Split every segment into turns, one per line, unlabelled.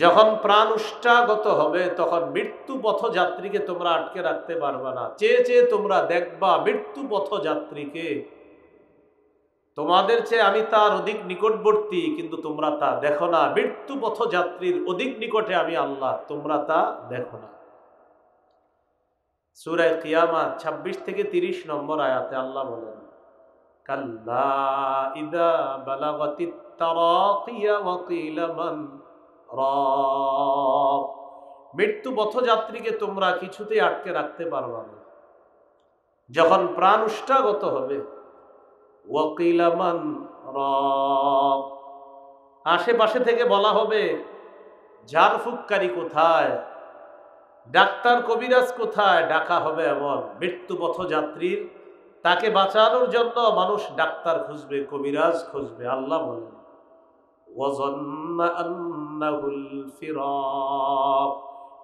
যখন প্রাণ উষ্ঠাগত হবে তখন মৃত্যু পথযাত্রীকে তোমরা আটকে রাখতে পারবে না। চেয়ে চেয়ে তোমরা দেখবা মৃত্যু পথযাত্রীকে, তোমাদের চেয়ে আমি তার অধিক নিকটবর্তী, কিন্তু তোমরা তা দেখো না। মৃত্যু পথযাত্রীর অধিক নিকটে আমি আল্লাহ, তোমরা তা দেখো না। সূরা কিয়ামত 26 থেকে 30 নম্বর আয়াতে আল্লাহ বলেন, কাল্লা ইযা বালাগাতিত তারাকিয়া ওয়া কিলা মান রাক। মৃত্যু পথযাত্রীকে তোমরা কিছুতেই আটকে রাখতে পারবে না। যখন প্রাণ উষ্ঠাগত হবে, ওয়া কিলা মান রাক, আশেপাশে থেকে বলা হবে ঝাড়ফুঁককারী কোথায়, ডাক্তার কবিরাজ কোথায়, ডাকা হবে এমন মৃত্যু পথযাত্রীর। তাকে বাঁচানোর জন্য মানুষ ডাক্তার খুঁজবে, কবিরাজ খুঁজবে। আল্লাহ বলেন, ওয়াযান্না আন্নাহুল ফিরাক।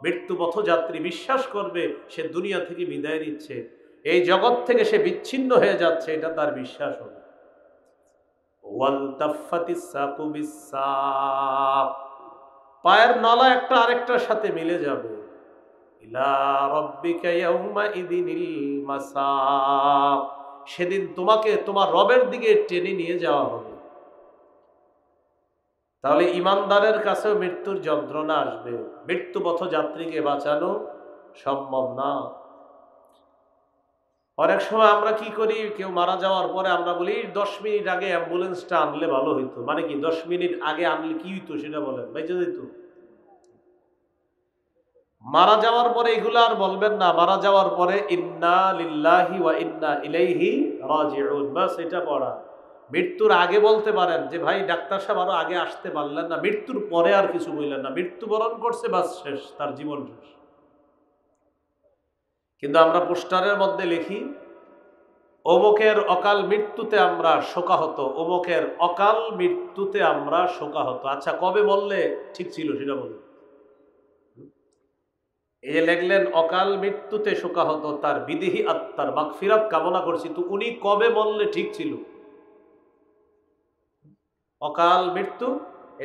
মৃত্যু পথযাত্রী বিশ্বাস করবে সে দুনিয়া থেকে বিদায় নিচ্ছে, এই জগৎ থেকে সে বিচ্ছিন্ন হয়ে যাচ্ছে, এটা তার বিশ্বাস হবে। ওয়ালতাফাতিস সাকু বিসাক, পায়ের নলা একটা আরেকটার সাথে মিলে যাবে। ইলা রাব্বিকা ইয়াউমাইযিনিল মাসাক, সেদিন তোমাকে তোমার রবের দিকে টেনে নিয়ে যাওয়া হবে। তাহলে ইমানদারের কাছেও মৃত্যুর যন্ত্রণা আসবে, মৃত্যু পথযাত্রীকে বাঁচানো সম্ভব না। অনেক সময় আমরা কি করি, কেউ মারা যাওয়ার পরে আমরা বলি 10 মিনিট আগে অ্যাম্বুলেন্সটা আনলে ভালো হইতো। মানে কি 10 মিনিট আগে আনলে কি হইতো সেটা বলেন, বেঁচে যেত। মারা যাওয়ার পরে এগুলো আর বলবেন না। মারা যাওয়ার পরে ইন্না লিল্লাহি ওয়া ইন্না ইলাইহি রাজিউন, বাস এটা পড়া। মৃত্যুর আগে বলতে পারেন যে ভাই ডাক্তার সাহেব আরো আগে আসতে পারলেন না। মৃত্যুর পরে আর কিছু বললেন না, মৃত্যুবরণ করছে, বাস শেষ, তার জীবন শেষ। কিন্তু আমরা পোস্টারের মধ্যে লিখি অমুকের অকাল মৃত্যুতে আমরা শোকাহত, অমুকের অকাল মৃত্যুতে আমরা শোকাহত। আচ্ছা কবে বললে ঠিক ছিল সেটা বলুন। এই যে লেখলেন অকাল মৃত্যুতে শোকাহত, তার বিদেহী আত্মার মাগফিরাত কামনা করছি, তো উনি কবে বললে ঠিক ছিল? অকাল মৃত্যু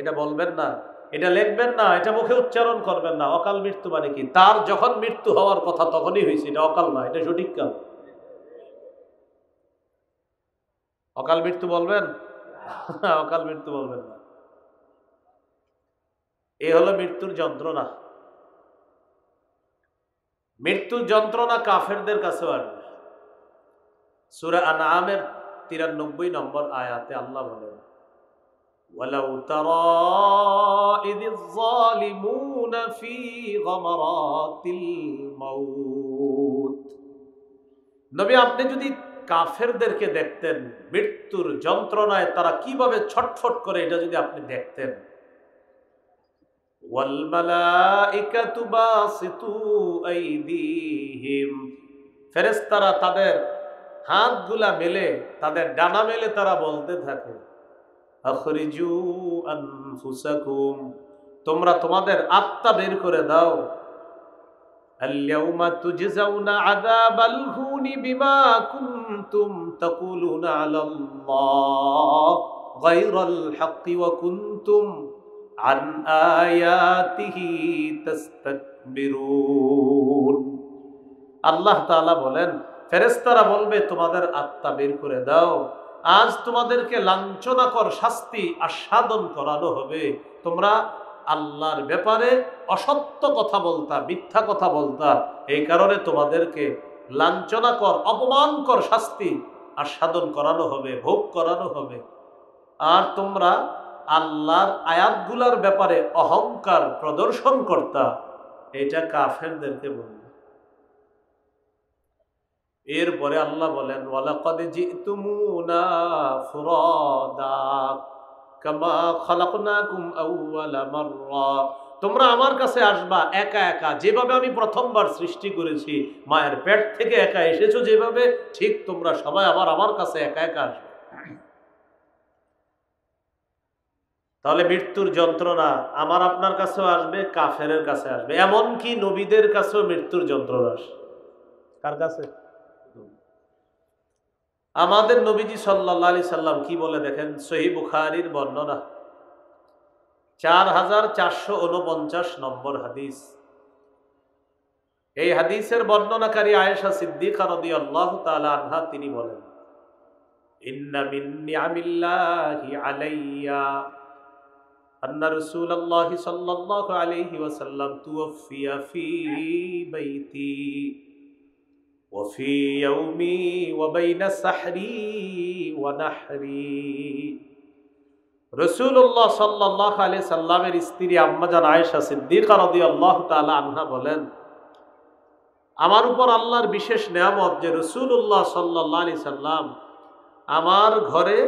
এটা বলবেন না, এটা লিখবেন না, এটা মুখে উচ্চারণ করবেন না। অকাল মৃত্যু মানে কি? তার যখন মৃত্যু হওয়ার কথা তখনই হয়েছে, এটা অকাল না, এটা সঠিক কাল। অকাল মৃত্যু বলবেন? অকাল মৃত্যু বলবেন না। এ হলো মৃত্যুর যন্ত্রণা। মৃত্যুর যন্ত্রণা কাফেরদের কাছেও আসবে। সূরা আনআমের 93 নম্বর আয়াতে আল্লাহ বলেন, ওয়ালাউ তারা ইযিয যালিমুনা ফি গামারাতিল মাউত। নবী আপনি যদি কাফেরদেরকে দেখতেন মৃত্যুর যন্ত্রণায় তারা কিভাবে ছটফট করে, এটা যদি আপনি দেখতেন। ওয়াল মালাইকাতু বাসিতু আইদিহিম, ফেরেশতারা তাদের হাতগুলা মেলে, তাদের ডানা মেলে তারা বলতে থাকে, আখরিজু আনফুসাকুম, তোমরা তোমাদের আত্মা বের করে দাও। আল-ইয়াউমা তুজজাউনা আযাবাল হুনি বিমা কুনতুম তাকুলুনা আলাল্লাহ গায়রাল হাক্কি ওয়া কুনতুম আন আয়াতিহি তাস্তাকবিরুন। আল্লাহ তাআলা বলেন, ফেরেশতারা বলবে তোমাদের আত্মা বের করে দাও, আজ তোমাদেরকে লাঞ্ছনাকর শাস্তি আস্বাদন করানো হবে। তোমরা আল্লাহর ব্যাপারে অসত্য কথা বলতা, মিথ্যা কথা বলতা, এই কারণে তোমাদেরকে লাঞ্ছনাকর অপমানকর শাস্তি আস্বাদন করানো হবে, ভোগ করানো হবে। আর তোমরা আল্লাহর আয়াতগুলার ব্যাপারে অহংকার প্রদর্শন করতা, এটা কাফেরদেরকে বলবে। এরপরে আল্লাহ বলেন, ওয়ালাকাদ জিতুমুনা ফুরাদা কামা খালাকনাকুম আউওয়ালা মাররা, তোমরা আমার কাছে আসবা একা একা, যেভাবে আমি প্রথমবার সৃষ্টি করেছি, মায়ের পেট থেকে একা এসেছো যেভাবে, ঠিক তোমরা সবাই আমার কাছে একা একা আসবে। তাহলে মৃত্যুর যন্ত্রণা আমার আপনার কাছেও আসবে, কাফেরের কাছে আসবে, এমনকি নবীদের কাছেও মৃত্যুর যন্ত্রণা আসে। কার কাছে? আমাদের নবীজি সাল্লাল্লাহু আলাইহি সাল্লাম কি বলে দেখেন, সহিহ বুখারীর বর্ণনা, 4449 নম্বর হাদিস। এই হাদিসের বর্ণনাকারী আয়েশা সিদ্দিকা রাদিয়াল্লাহু তাআলা আনহা তিনি বলেন, ইন্না মিন নিআমিল্লাহি আলাইয়া আন্না রাসূলুল্লাহি সাল্লাল্লাহু আলাইহি ওয়াসাল্লাম তুওফিয়া ফি বাইতি ওয়া ফি ইয়াউমি ওয়া বাইনা সাহরি ওয়া নাহরি। রাসূলুল্লাহ সাল্লাল্লাহু আলাইহি সাল্লামের স্ত্রী আম্মাজান আয়েশা সিদ্দিকা রাদিয়াল্লাহু তাআলা আনহা বলেন, আমার উপর আল্লাহর বিশেষ নেয়ামত যে রাসূলুল্লাহ সাল্লাল্লাহু আলাইহি সাল্লাম আমার ঘরে,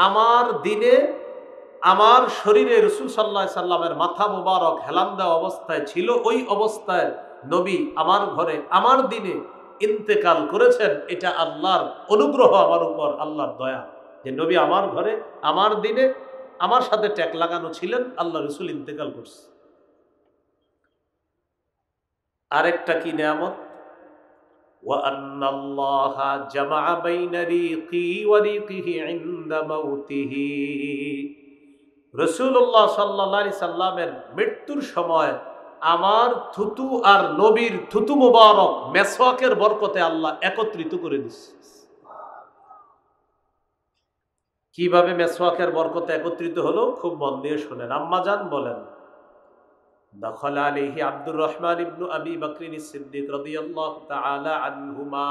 আমার দিনে, আমার শরীরে রাসূল সাল্লাল্লাহু আলাইহি সাল্লামের মাথা মোবারক হেলান দেওয়া অবস্থায় ছিল। ওই অবস্থায় নবী আমার ঘরে, আমার দিনে ইন্তেকাল করেছেন। এটা আল্লাহর অনুগ্রহ আমার উপর, আল্লাহর দয়া যে নবী আমার ঘরে, আমার দিনে, আমার সাথে ট্যাগ লাগানো ছিলেন, আল্লাহ রাসূল ইন্তেকাল করছে। আরেকটা কি নিয়ামত, ওয়া আন্নাল্লাহা জামাআ বাইনা রিকি ওয়া রিকিহি ইনদা মাউতিহি। রাসূলুল্লাহ সাল্লাল্লাহু আলাইহি সাল্লামের মৃত্যুর সময় আমার থুতু আর নবীর থুতু মুবারক মেসওয়াকের বরকতে আল্লাহ একত্রিত করে দিচ্ছে। কিভাবে মেসওয়াকের বরকতে একত্রিত হলো খুব মন দিয়ে শুনেন। আম্মা জান বলেন, দাখালা আলাইহি আব্দুর রহমান ইবনু আবি বকর সিদ্দিক রাদিয়াল্লাহু তাআলা আনহুমা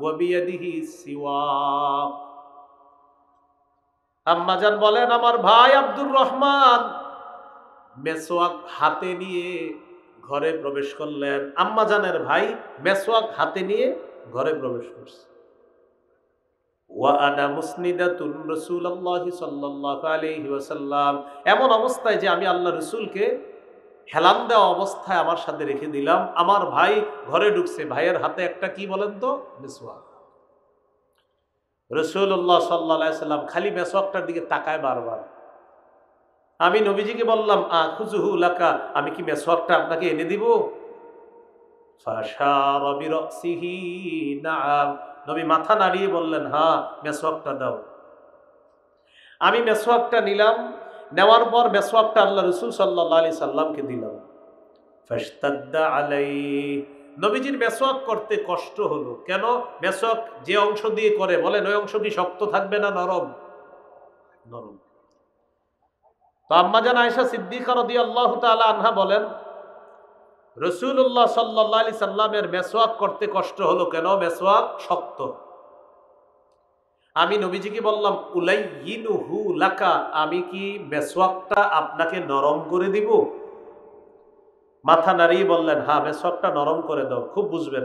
ওয়া বিয়াদিহি সিওয়াক। আম্মা জান বলেন, আমার ভাই আব্দুর রহমান মেসওয়াক হাতে নিয়ে ঘরে প্রবেশ করলেন। আম্মা জানের ভাই মেসওয়াক হাতে নিয়ে ঘরে প্রবেশ করছে। ওয়া আনা মুসনিদাতুন রাসূলুল্লাহি সাল্লাল্লাহু আলাইহি ওয়াসাল্লাম, এমন অবস্থায় যে আমি আল্লাহ রাসূলকে হেলান দেওয়া অবস্থায় আমার সাথে রেখে দিলাম। আমার ভাই ঘরে ঢুকছে, ভাইয়ের হাতে একটা কি বলেন তো, মেসওয়াক। রাসূলুল্লাহ সাল্লাল্লাহু আলাইহি ওয়াসাল্লাম খালি মেসওয়াকটার দিকে তাকায় বারবার। আমি নবীজিকে বললাম, আখুযুহু লাকা, আমি কি মেসওয়াকটা আপনাকে এনে দিব? ফাশারা বিরাসিহি নাআম, নবী মাথা নাড়িয়ে বললেন, হ্যাঁ মেসওয়াকটা দাও। আমি মেসওয়াকটা নিলাম। নেওয়ার পর মেসওয়াকটা আল্লাহ রাসূল সাল্লাল্লাহু আলাইহি সাল্লামকে দিলাম। ফাশতাদ্দা আলাইহি, নবীজির মেসওয়াক করতে কষ্ট হলো। কেন? মেসওয়াক যে অংশ দিয়ে করে বলেন, ওই অংশ কি শক্ত থাকবে না নরম? নরম। তো আম্মা জান আয়েশা সিদ্দিকা রাদিয়াল্লাহু তাআলা আনহা বলেন, রাসূলুল্লাহ সাল্লাল্লাহু আলাইহি সাল্লামের মেসওয়াক করতে কষ্ট হলো। কেন? মেসওয়াক শক্ত। আমি নবীজিকে বললাম, উলাইয়িনুহু লাকা, আমি কি মেসওয়াকটা আপনাকে নরম করে দিব? মাথা নাড়িয়ে বললেন, হ্যাঁ মেসওয়াকটা নরম করে দাও। খুব বুঝবেন।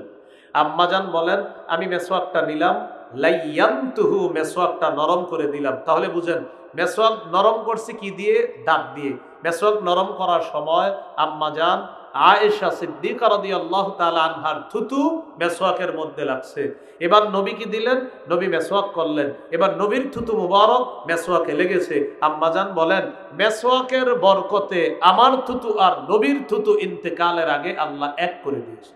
আম্মাজান বলেন, আমি মেসওয়াকটা নিলাম, লাইয়ানতুহু, মেসওয়াকটা নরম করে দিলাম। তাহলে বুঝেন মেসওয়াক নরম করছি কি দিয়ে? দাঁত দিয়ে। মেসওয়াক নরম করার সময় আম্মাজান আয়েশা সিদ্দিকা রাদিয়াল্লাহু তাআলা আনহার থুতু মেসওয়াকের মধ্যে লাগছে। এবার নবী কি দিলেন? নবী মেসওয়াক করলেন। এবার নবীর থুতু মুবারক মেসওয়াকে লেগেছে। আম্মাজান বলেন, মেসওয়াকের বরকতে আমার থুতু আর নবীর থুতু ইন্তেকালের আগে আল্লাহ এক করে দিয়েছে।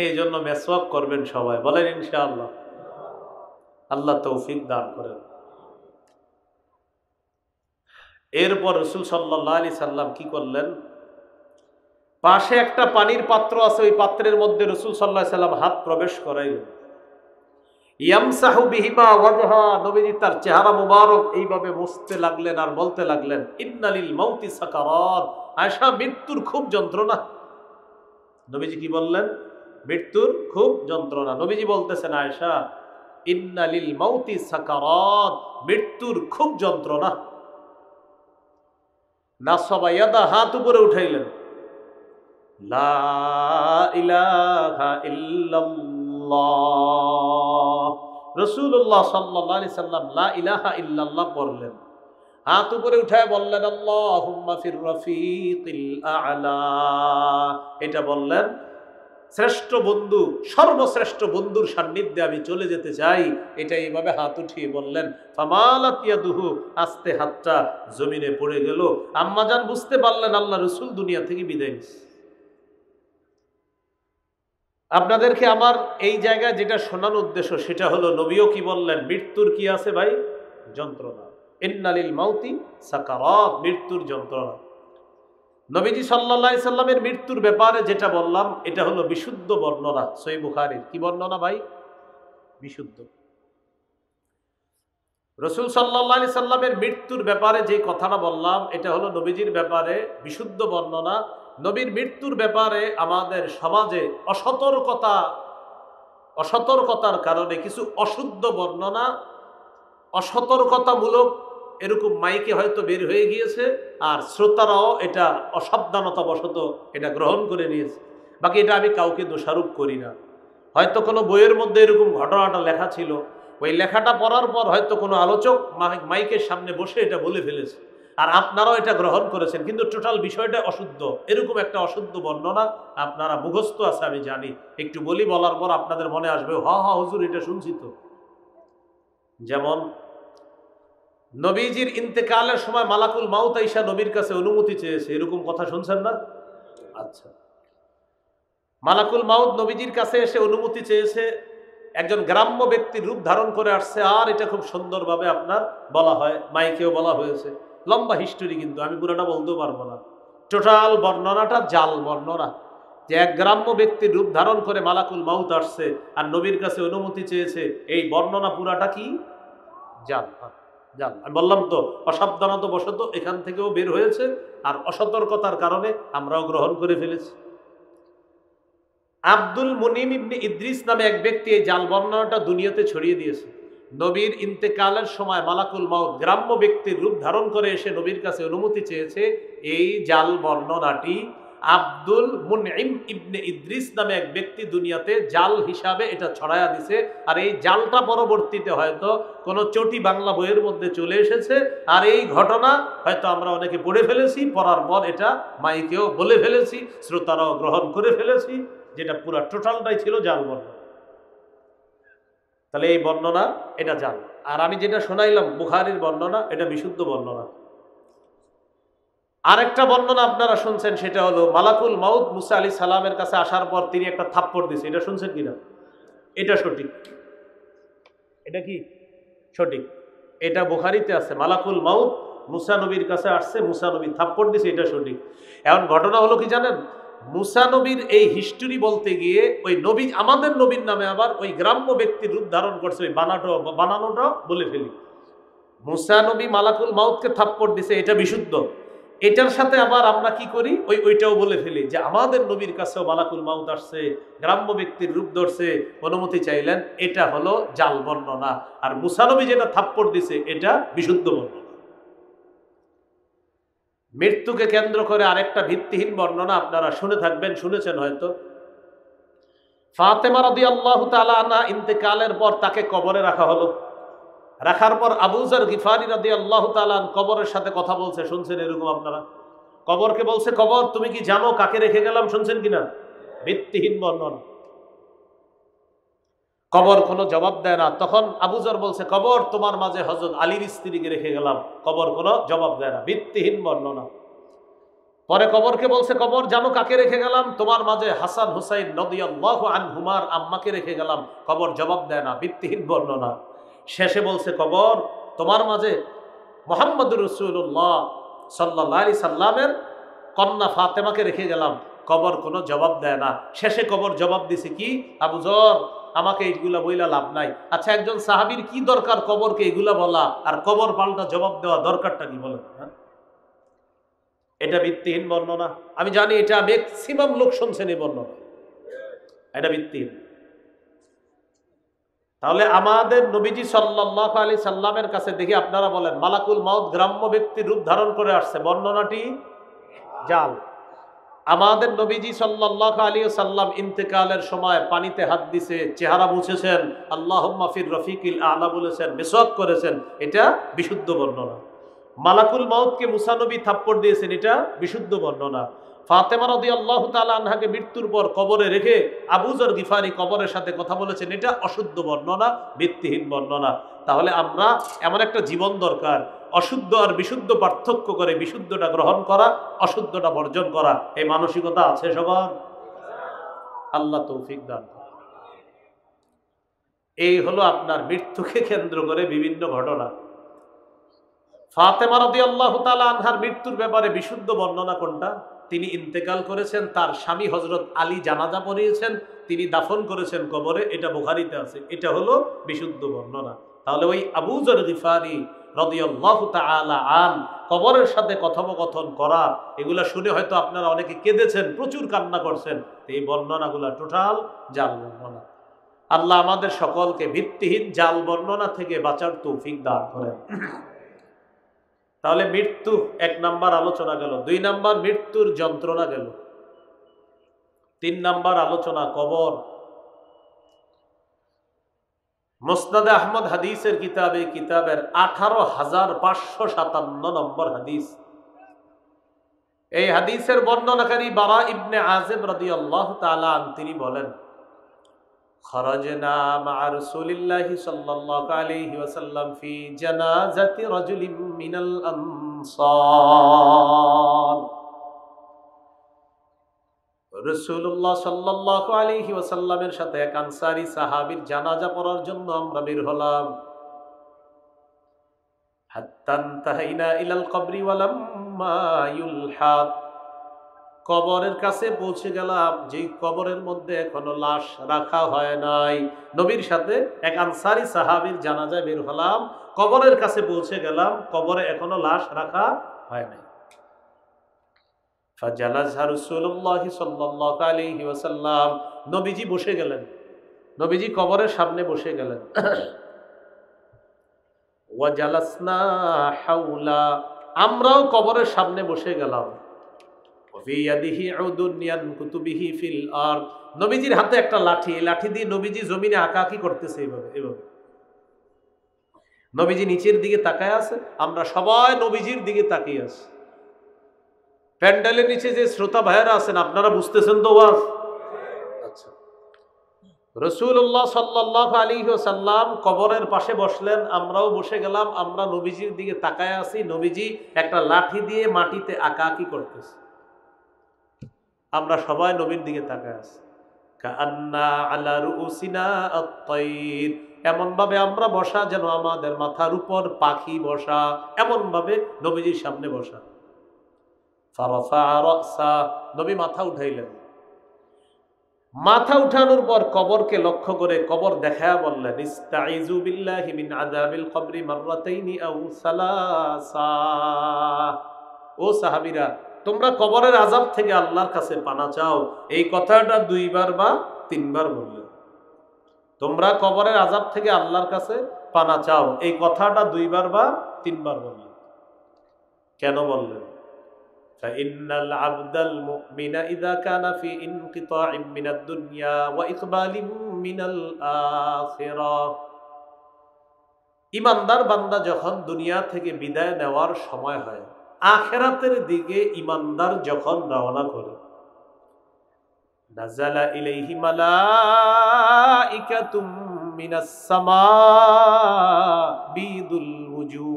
এই জন্য মেসওয়াক করবেন সবাই, বলেন ইনশাআল্লাহ। আল্লাহ তৌফিক দান করেন। এরপর রাসূল সাল্লাল্লাহু আলাইহি সাল্লাম কি করলেন? পাশে একটা পানির পাত্র আছে, ওই পাত্রের মধ্যে রাসূল সাল্লাল্লাহু আলাইহি সাল্লাম হাত প্রবেশ করাইলেন। ইয়ামসাহু বিহিমা ওয়াজহা, নবীজি তার চেহারা মুবারক এইভাবে মুছতে লাগলেন আর বলতে লাগলেন, ইন্নালিল মাউতি সাকারাত, আয়েশা মৃত্যুর খুব যন্ত্রণা। নবীজি কি বললেন? মৃত্যুর খুব যন্ত্রণা। নবীজি বলতেছেন, আয়েশা ইন্নালিল মাউতি সাকারাত, মৃত্যুর খুব যন্ত্রণা। নাসাবা ইয়াদা, হাত উপরে উঠাইলেন, লা ইলাহা ইল্লাল্লাহ। রাসূলুল্লাহ সাল্লাল্লাহু আলাইহি সাল্লাম লা ইলাহা ইল্লাল্লাহ পড়লেন। হাত উপরে উঠায় বললেন, আল্লাহুম্মা ফির রাফিকিল আ'লা। এটা বললেন, শ্রেষ্ঠ বন্ধু, সর্বশ্রেষ্ঠ বন্ধুর সান্নিধ্যে আমি চলে যেতে চাই। এটা এইভাবে হাত উঠিয়ে বললেন। ফামালাত ইয়াদুহু, আস্তে হাতটা জমিনে পড়ে গেল। আম্মাজান বুঝতে পারলেন আল্লাহ রাসূল দুনিয়া থেকে বিদায় নিচ্ছে। আপনাদেরকে আমার এই জায়গায় যেটা শোনানোর উদ্দেশ্য সেটা হলো, নবীও কি বললেন, মৃত্যুর কি আছে ভাই? যন্ত্রণা। ইন্নালিল মাউতি সাকারাত, মৃত্যুর যন্ত্রণা। নবীজি সাল্লাল্লাহু আলাইহি সাল্লামের মৃত্যুর ব্যাপারে যেটা বললাম এটা হলো বিশুদ্ধ বর্ণনা, সহিহ বুখারীর। কি বর্ণনা ভাই? বিশুদ্ধ। রাসূল সাল্লাল্লাহু আলাইহি সাল্লামের মৃত্যুর ব্যাপারে যে কথাটা বললাম এটা হলো নবীজির ব্যাপারে বিশুদ্ধ বর্ণনা। নবীর মৃত্যুর ব্যাপারে আমাদের সমাজে অসতর্কতার কারণে কিছু অশুদ্ধ বর্ণনা, অসতর্কতামূলক এরকম মাইকে হয়তো বের হয়ে গিয়েছে, আর শ্রোতারাও এটা অসাবধানতাবশত এটা গ্রহণ করে নিয়েছে। বাকি এটা আমি কাউকে দোষারোপ করি না। হয়তো কোনো বইয়ের মধ্যে এরকম ঘটনাটা লেখা ছিল, ওই লেখাটা পড়ার পর হয়তো কোনো আলোচক মাইকের সামনে বসে এটা বলে ফেলেছে, আর আপনারাও এটা গ্রহণ করেছেন, কিন্তু টোটাল বিষয়টা অশুদ্ধ। এরকম একটা অশুদ্ধ বর্ণনা আপনারা মুখস্থ আছে আমি জানি, একটু বলি, বলার পর আপনাদের মনে আসবে হা হুজুর এটা শুনছি তো। যেমন নবীজির ইন্তেকালের সময় মালাকুল মাউত আইসা নবীর কাছে অনুমতি চেয়েছে, এরকম কথা শুনছেন না? আচ্ছা, মালাকুল মাউত নবীজির কাছে এসে অনুমতি চেয়েছে, একজন গ্রাম্য ব্যক্তির রূপ ধারণ করে আসছে, আর এটা খুব সুন্দরভাবে আপনার বলা হয়, মাইকেও বলা হয়েছে, লম্বা হিস্টোরি, কিন্তু আমি পুরোটা বলতেও পারবো না। টোটাল বর্ণনাটা জাল বর্ণনা, যে এক গ্রাম্য ব্যক্তির রূপ ধারণ করে মালাকুল মাউত আসছে আর নবীর কাছে অনুমতি চেয়েছে, এই বর্ণনা পুরাটা কি জাল। জাল, আমি বললাম তো অসাবধানতা বশত এখান থেকেও বের হয়েছে, আর অসতর্কতার কারণে আমরাও গ্রহণ করে ফেলেছি। আব্দুল মুনিম ইবনে ইদ্রিস নামে এক ব্যক্তি এই জাল বর্ণনাটা দুনিয়াতে ছড়িয়ে দিয়েছে। নবীর ইন্তেকালের সময় মালাকুল মাউত গ্রাম্য ব্যক্তির রূপ ধারণ করে এসে নবীর কাছে অনুমতি চেয়েছে, এই জাল বর্ণনাটি আব্দুল মুনইম ইবনে ইদ্রিস নামে এক ব্যক্তি দুনিয়াতে জাল হিসাবে এটা ছড়ায়া দিছে। আর এই জালটা পরবর্তীতে হয়তো কোনো চটি বাংলা বইয়ের মধ্যে চলে এসেছে, আর এই ঘটনা হয়তো আমরা অনেকে পড়ে ফেলেছি, পড়ার পর এটা মাইকেও বলে ফেলেছি, শ্রোতারাও গ্রহণ করে ফেলেছি, যেটা পুরা টোটালটাই ছিল জাল বর্ণনা। তাহলে এই বর্ণনা এটা জাল। আর আমি যেটা শোনাইলাম বুখারীর বর্ণনা, এটা বিশুদ্ধ বর্ণনা। আরেকটা বর্ণনা আপনারা শুনছেন, সেটা হলো মালাকুল মাউত মুসা আলাইহিস সালামের কাছে আসার পর তিনি একটা থাপ্পড় দিয়েছে, এটা শুনছেন কিনা? এটা সঠিক। এটা কি সঠিক? এটা বুখারীতে আছে, মালাকুল মাউত মুসা নবীর কাছে আসছে, মুসা নবী থাপ্পড় দিয়েছে, এটা সঠিক। এখন ঘটনা হলো কি জানেন, মুসা নবীর এই হিস্টোরি বলতে গিয়ে ওই নবী, আমাদের নবীর নামে আবার ওই গ্রাম্য ব্যক্তির রূপ ধারণ করছে, ওই বানানোটা বলে ফেলি। মুসা নবী মালাকুল মাউতকে থাপ্পড় দিছে, এটা বিশুদ্ধ। এটার সাথে আবার আমরা কি করি, ওইটাও বলে ফেলি যে আমাদের নবীর কাছেও মালাকুল মাউত আসছে, গ্রাম্য ব্যক্তির রূপ ধরছে, অনুমতি চাইলেন, এটা হলো জাল বর্ণনা। আর মুসা নবী যেটা থাপ্পড় দিছে এটা বিশুদ্ধ বর্ণনা। মৃত্যুকে কেন্দ্র করে আরেকটা ভিত্তিহীন বর্ণনা আপনারা শুনে থাকবেন, শুনেছেন হয়তো। ফাতেমা রাদিয়াল্লাহু তাআলা আনহা ইন্তেকালের পর তাকে কবরে রাখা হলো। রাখার পর আবু যর গিফারি রাদিয়াল্লাহু তাআলা কবরের সাথে কথা বলছে, শুনছেন এরকম আপনারা? কবরকে বলছে, কবর তুমি কি জানো কাকে রেখে গেলাম? শুনছেন কিনা? ভিত্তিহীন বর্ণনা। কবর কোনো জবাব দেয় না। তখন আবু যর বলছে, কবর তোমার মাঝে হযরত আলীর স্ত্রীকে রেখে গেলাম। কবর কোনো জবাব দেয় না, ভিত্তিহীন বর্ণনা। পরে কবরকে বলছে, কবর জানো কাকে রেখে গেলাম? তোমার মাঝে হাসান হুসাইন রাদিয়াল্লাহু আনহুমার আম্মাকে রেখে গেলাম। কবর জবাব দেয় না, ভিত্তিহীন বর্ণনা। শেষে বলছে, কবর তোমার মাঝে মুহাম্মদুর রাসূলুল্লাহ সাল্লাল্লাহু আলাইহি সাল্লামের কন্যা ফাতেমাকে রেখে গেলাম। কবর কোনো জবাব দেয় না। শেষে কবর জবাব দিছে কি, আবু যর আমাকে এইগুলা বইলা লাভ নাই। আচ্ছা, একজন সাহাবীর কি দরকার কবরকে এগুলা বলা, আর কবর পাল্টা জবাব দেওয়া দরকারটা কি বলেন? এটা ভিত্তিহীন বর্ণনা। আমি জানি এটা ম্যাক্সিমাম লোক শুনছেন এই বর্ণনা, এটা ভিত্তিহীন। তাহলে আমাদের নবীজি সাল্লাল্লাহু আলাইহি সাল্লামের কাছে দেখি আপনারা বলেন, মালাকুল মাউত গ্রাম্য ব্যক্তির রূপ ধারণ করে আসছে, বর্ণনাটি জাল। আমাদের নবীজি সাল্লাল্লাহু আলাইহি সাল্লাম ইন্তেকালের সময় পানিতে হাত দিছে, চেহারা মুছেছেন, আল্লাহুম্মা ফির রফিকিল আ'লা বলেছেন, মিসওয়াক করেছেন, এটা বিশুদ্ধ বর্ণনা। মালাকুল মাউতকে মুসা নবী থাপ্পড় দিয়েছেন, এটা বিশুদ্ধ বর্ণনা। ফাতেমা রাদিয়াল্লাহু তাআলা আনহাকে মৃত্যুর পর কবরে রেখে আবু যর গিফারি কবরের সাথে কথা বলেছেন, এটা অশুদ্ধ বর্ণনা, ভিত্তিহীন বর্ণনা। তাহলে আমরা এমন একটা জীবন দরকার, অশুদ্ধ আর বিশুদ্ধ পার্থক্য করে বিশুদ্ধটা গ্রহণ করা, অশুদ্ধটা বর্জন করা, এই মানসিকতা আছে সবার? আল্লাহ তৌফিক দান করেন। এই হলো আপনার মৃত্যুকে কেন্দ্র করে বিভিন্ন ঘটনা। ফাতেমা রাদিয়াল্লাহু তাআলা আনহার মৃত্যুর ব্যাপারে বিশুদ্ধ বর্ণনা কোনটা? তিনি ইন্তেকাল করেছেন, তার স্বামী হযরত আলী জানাজা পড়িয়েছেন, তিনি দাফন করেছেন কবরে, এটা বুখারীতে আছে। এটা হলো বিশুদ্ধ বর্ণনা। তাহলে ওই আবু যর গিফারি রাদিয়াল্লাহু তাআলা আন কবরের সাথে কথোপকথন করা, এগুলা শুনে হয়তো আপনারা অনেকে কেঁদেছেন, প্রচুর কান্না করছেন। এই বর্ণনাগুলা টোটাল জাল বর্ণনা। আল্লাহ আমাদের সকলকে ভিত্তিহীন জাল বর্ণনা থেকে বাঁচার তৌফিক দান করেন। তাহলে মৃত্যু এক নাম্বার আলোচনা গেল, 2 নাম্বার মৃত্যুর যন্ত্রণা গেল, 3 নাম্বার আলোচনা কবর। মুসনাদে আহমদ হাদিসের কিতাবের 18,557 নম্বর হাদিস। এই হাদিসের বর্ণনাকারী বারা ইবনে আযিব রাদিয়াল্লাহু তাআলা আন তিনি বলেন, খরাজনা মা রাসূলিল্লাহি সাল্লাল্লাহু আলাইহি ওয়াসাল্লাম ফি জানাজাতি রাজুলিন মিনাল আনসার। রাসূলুল্লাহ সাল্লাল্লাহু আলাইহি ওয়াসাল্লামের সাথে এক আনসারী সাহাবীর জানাজা পড়ার জন্য আমরা বের হলাম। হাত্তা ইনতাহাইনা ইলাল কবরি ওয়া লাম্মা ইউলহাদ, কবরের কাছে পৌঁছে গেলাম, যেই কবরের মধ্যে এখনো লাশ রাখা হয় নাই। নবীর সাথে এক আনসারী সাহাবীর জানাজায় বের হলাম, কবরের কাছে পৌঁছে গেলাম, কবরে এখনো লাশ রাখা হয় নাই। ফাজালাসা রাসূলুল্লাহ সাল্লাল্লাহু আলাইহি ওয়াসাল্লাম, নবীজি বসে গেলেন, নবীজি কবরের সামনে বসে গেলেন। ওয়া জালাসনা হাওলা, আমরাও কবরের সামনে বসে গেলাম। নবীজির হাতে একটা লাঠি, এই লাঠি দিয়ে নবীজি জমিনে আঁকাআঁকি করতেছে এইভাবে এইভাবে। নবীজি নিচের দিকে তাকায় আছে, আমরা সবাই নবীজির দিকে তাকিয়ে আছি। প্যান্ডেলের নিচে যে শ্রোতা ভাইয়েরা আছেন, আপনারা বুঝতেছেন তো ওয়াজ? আচ্ছা, রাসূলুল্লাহ সাল্লাল্লাহু আলাইহি ওয়াসাল্লাম কবরের পাশে বসলেন, আমরাও বসে গেলাম, আমরা নবীজির দিকে তাকায় আছি। নবীজি একটা লাঠি দিয়ে মাটিতে আঁকাআঁকি করতেছে, আমরা সবাই নবীর দিকে তাকায় আছি। কাআন্না আলা রুউসিনা আত-তায়র, এমন ভাবে আমরা বসা যেন আমাদের মাথার উপর পাখি বসা, এমন ভাবে নবীজির সামনে বসা। ফারাফা রাসা, নবী মাথা উঠাইলেন। মাথা উঠানোর পর কবরকে লক্ষ্য করে কবর দেখায়া বললেন, ইস্তাইযু বিল্লাহি মিন আযাবিল কবরি মাররাতাইনি আও সালাসা। ও সাহাবীরা, তোমরা কবরের আযাব থেকে আল্লাহর কাছে পানা চাও। এই কথাটা 2 বার বা 3 বার বললেন। তোমরা কবরের আযাব থেকে আল্লাহর কাছে পানা চাও, এই কথাটা 2 বার বা 3 বার বললেন। কেন বললেন? ফাইন্নাল আবদাল মুমিনা ইযা কানা ফি ইনকিতাইম মিনাদ দুনিয়া ওয়া ইকবালিম মিনাল আখিরাহ, ইমানদার বান্দা যখন দুনিয়া থেকে বিদায় নেওয়ার সময় হয়, আখিরাতের দিকে ইমানদার যখন রওনা করে, নাযালা ইলাইহি মালাইকাতুম মিনাস সামা বিদুল ওয়ুজুহ।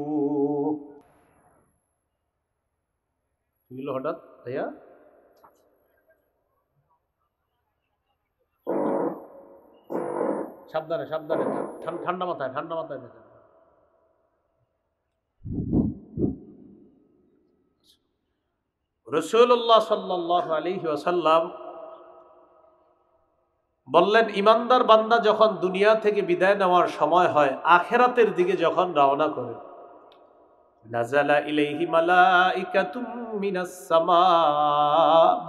এগুলো হঠাৎ ভাইয়া সাবধানে সাবধানে, ঠান্ডা মাথায় ঠান্ডা মাথায় দেখেন। রাসূলুল্লাহ সাল্লাল্লাহু আলাইহি ওয়াসাল্লাম বললেন, ইমানদার বান্দা যখন দুনিয়া থেকে বিদায় নেওয়ার সময় হয়, আখিরাতের দিকে যখন রওনা করে, নাযালা ইলাইহি মালাইকাতুম মিনাস সামা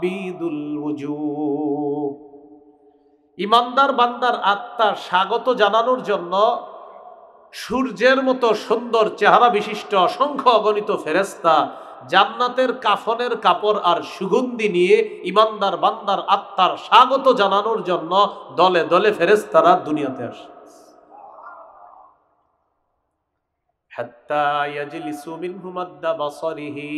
বিদুল ওয়ুজুহ, ইমানদার বান্দার আত্মা স্বাগত জানানোর জন্য সূর্যের মতো সুন্দর চেহারা বিশিষ্ট অসংখ্য অগণিত ফেরেশতা জান্নাতের কাফনের কাপড় আর সুগন্ধি নিয়ে ইমানদার বান্দার আত্মার স্বাগত জানানোর জন্য দলে দলে ফেরেশতারা দুনিয়াতে আসে। হাত্তা ইয়াজলিসু মিনহু মাদ্দা বাসারিহি,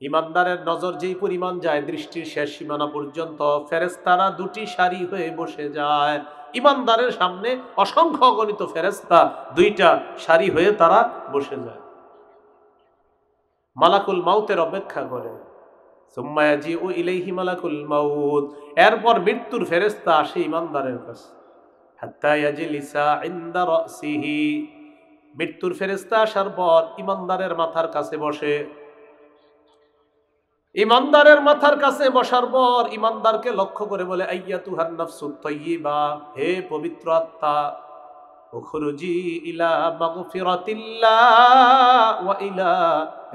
ইমানদারের নজর যেই পরিমাণ যায়, দৃষ্টির শেষ সীমানা পর্যন্ত ফেরেশতারা 2টি সারি হয়ে বসে যায়। ইমানদারের সামনে অসংখ্য অগণিত ফেরেশতা 2টা সারি হয়ে তারা বসে যায়, মালাকুল মাউতের অপেক্ষা করে। সুম্মা ইয়াজিউ ইলাইহি মালাকুল মাউত, এরপর মৃত্যুর ফেরেশতা আসে ইমানদারের কাছে। হাত্তা ইয়াজলিসা ইনদা রাসিহি, মৃত্যুর ফেরেশতা আসার পর ইমানদারের মাথার কাছে বসে। ইমানদারের মাথার কাছে বসার পর ইমানদারকে লক্ষ্য করে বলে, আইয়াতুহান নাফসুত তাইয়্যিবা, হে পবিত্র আত্মা, উখরুজি ইলা মাগফিরাতিল্লাহ ওয়া ইলা